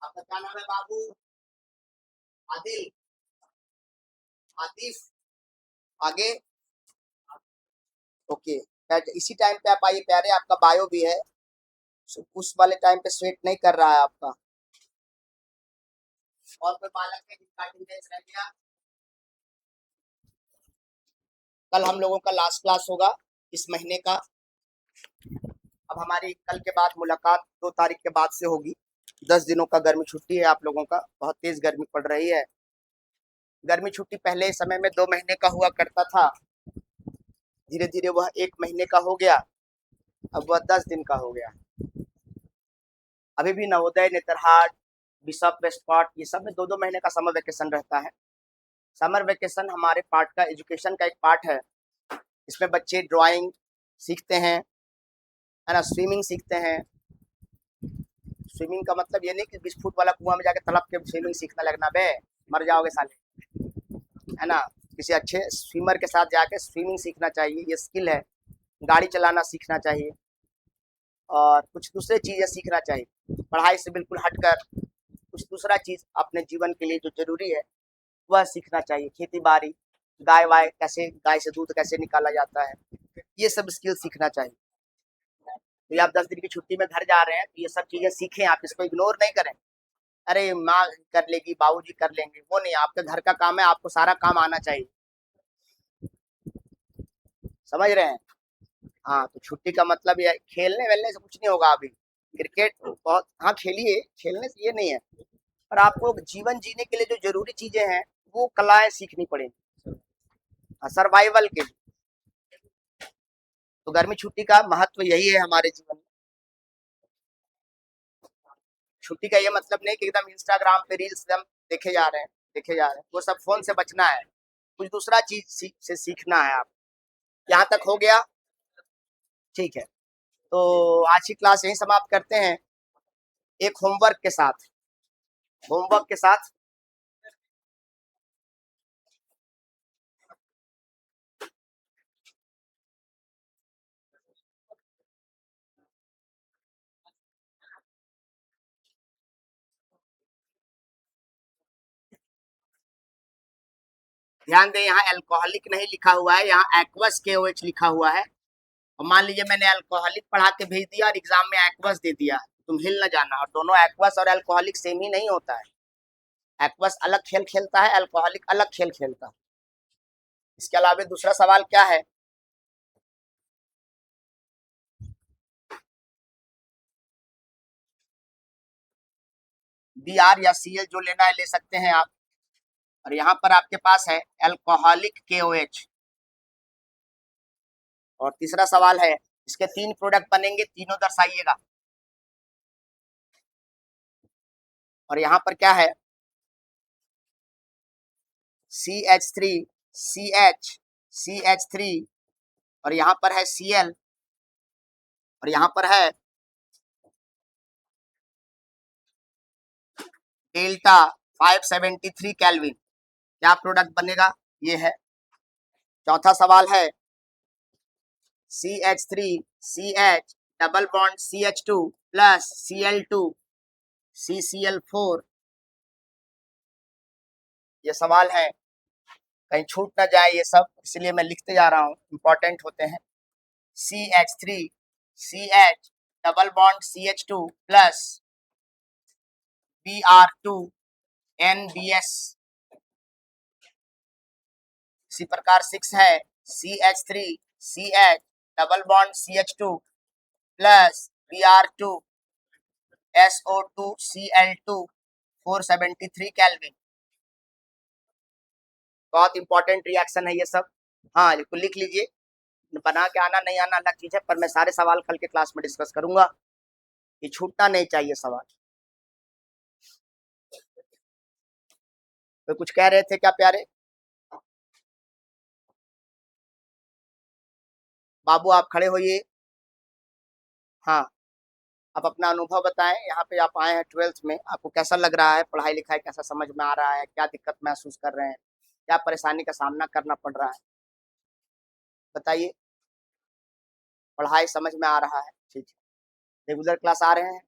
आपका क्या नाम है बाबू? आदिल, आतिफ, आगे ओके। इसी टाइम पे आप आइए प्यारे, आपका बायो भी है, उस वाले टाइम पे स्वेट नहीं कर रहा है आपका। और कोई बालक है जिसका अटेंडेंस रह गया? कल हम लोगों का लास्ट क्लास होगा इस महीने का। अब हमारी कल के बाद मुलाकात 2 तारीख के बाद से होगी। 10 दिनों का गर्मी छुट्टी है आप लोगों का, बहुत तेज गर्मी पड़ रही है। गर्मी छुट्टी पहले समय में 2 महीने का हुआ करता था, धीरे धीरे वह 1 महीने का हो गया, अब वह 10 दिन का हो गया। अभी भी नवोदय, नेतरहाट, बिशप वेस्टपॉट, ये सब में 2-2 महीने का समर वेकेशन रहता है। समर वेकेशन हमारे पार्ट का, एजुकेशन का एक पार्ट है। इसमें बच्चे ड्राइंग सीखते हैं, है ना, स्विमिंग सीखते हैं। स्विमिंग का मतलब ये नहीं कि 20 फुट वाला कुआं में जाके तड़प के स्विमिंग सीखना लगना बे, मर जाओगे साले, है ना। किसी अच्छे स्विमर के साथ जाके स्विमिंग सीखना चाहिए, ये स्किल है। गाड़ी चलाना सीखना चाहिए और कुछ दूसरे चीज़ें सीखना चाहिए। पढ़ाई से बिल्कुल हटकर कुछ दूसरा चीज़ अपने जीवन के लिए जो ज़रूरी है वह सीखना चाहिए। खेती बाड़ी, गाय वाय कैसे, गाय से दूध कैसे निकाला जाता है, ये सब स्किल सीखना चाहिए। तो ये आप 10 दिन की छुट्टी में घर जा रहे हैं तो ये सब चीज़ें सीखें, आप इसको इग्नोर नहीं करें। अरे माँ कर लेगी, बाबूजी कर लेंगे, वो नहीं, आपके घर का काम है, आपको सारा काम आना चाहिए। समझ रहे हैं? हाँ, तो छुट्टी का मतलब ये खेलने वेलने से कुछ नहीं होगा अभी। क्रिकेट बहुत, हाँ खेलिए, खेलने से ये नहीं है, पर आपको जीवन जीने के लिए जो जरूरी चीजें हैं वो कलाएं सीखनी पड़ेंगी सर्वाइवल के लिए। तो गर्मी छुट्टी का महत्व यही है हमारे जीवन में। छुट्टी का ये मतलब नहीं कि एकदम इंस्टाग्राम पे रील्स एकदम देखे जा रहे हैं, देखे जा रहे हैं, वो सब फोन से बचना है। कुछ दूसरा चीज से सीखना है आप। यहाँ तक हो गया? ठीक है, तो आज की क्लास यहीं समाप्त करते हैं एक होमवर्क के साथ। होमवर्क के साथ ध्यान दें, यहाँ अल्कोहलिक नहीं लिखा हुआ है, यहाँ एक्वस KOH लिखा हुआ है। और मान लीजिए मैंने अल्कोहलिक पढ़ा के भेज दिया और एग्जाम में एक्वस दे दिया, तुम हिल न जाना। और दोनों एक्वस और अल्कोहलिक सेम ही नहीं होता है। एक्वस अलग खेल खेलता है, अल्कोहलिक अलग खेल खेलता है। इसके अलावा दूसरा सवाल क्या है? BR या CL जो लेना है ले सकते हैं आप। और यहाँ पर आपके पास है अल्कोहलिक KOH। और तीसरा सवाल है, इसके 3 प्रोडक्ट बनेंगे, तीनों दर्शाइएगा। और यहाँ पर क्या है? CH3, CH, CH3, और यहाँ पर है Cl, और यहाँ पर है डेल्टा 573 केल्विन। क्या प्रोडक्ट बनेगा? ये है। चौथा सवाल है CH3, CH double bond CH2 plus Cl2 CCl4। ये सवाल है, कहीं छूट ना जाए ये सब, इसलिए मैं लिखते जा रहा हूँ, इंपॉर्टेंट होते हैं। CH3, CH double bond CH2 plus Br2 NBS। इसी प्रकार 6 है CH3, CH double bond CH2 plus Br2 SO2 Cl2 473 kelvin. बहुत इंपॉर्टेंट रिएक्शन है ये सब। हाँ, इसको लिख लीजिए। बना के आना नहीं आना अलग चीज है, पर मैं सारे सवाल कल के क्लास में डिस्कस करूंगा, ये छूटना नहीं चाहिए सवाल। तो कुछ कह रहे थे क्या प्यारे? बाबू आप खड़े होइए। हाँ, आप अपना अनुभव बताएं। यहाँ पे आप आए हैं 12th में, आपको कैसा लग रहा है? पढ़ाई लिखाई कैसा समझ में आ रहा है? क्या दिक्कत महसूस कर रहे हैं? क्या परेशानी का सामना करना पड़ रहा है? बताइए। पढ़ाई समझ में आ रहा है, ठीक है। रेगुलर क्लास आ रहे हैं,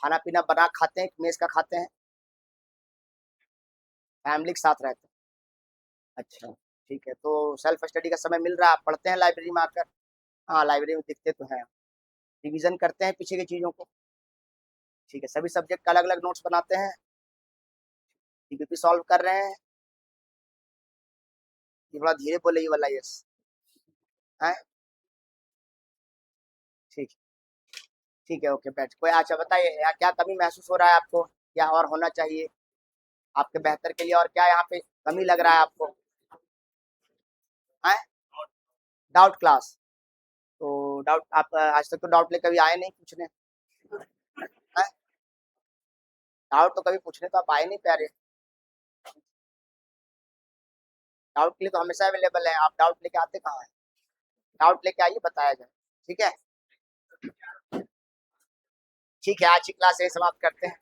खाना पीना बना खाते हैं, मेस का खाते हैं, फैमिली के साथ रहते हैं? अच्छा, ठीक है। तो सेल्फ स्टडी का समय मिल रहा है, आप पढ़ते हैं लाइब्रेरी में आकर? हाँ, लाइब्रेरी में दिखते तो हैं। रिवीजन करते हैं पीछे की चीज़ों को? ठीक है। सभी सब्जेक्ट का अलग अलग नोट्स बनाते हैं? TPP सॉल्व कर रहे हैं? ये बड़ा धीरे बोले, ये वाला यस है। ठीक, ठीक है, ओके बैठ। कोई अच्छा बताइए, यहाँ क्या कमी महसूस हो रहा है आपको? क्या और होना चाहिए आपके बेहतर के लिए? और क्या यहाँ पे कमी लग रहा है आपको? है डाउट क्लास? तो डाउट आप आज तक तो डाउट लेकर कभी आए नहीं पूछने, है? डाउट तो कभी पूछने तो आप आए नहीं प्यारे। डाउट के लिए तो हमेशा अवेलेबल है, आप डाउट लेके आते कहाँ हैं? डाउट लेके आइए, बताया जाए। ठीक है, ठीक है, आज की क्लास यही समाप्त करते हैं।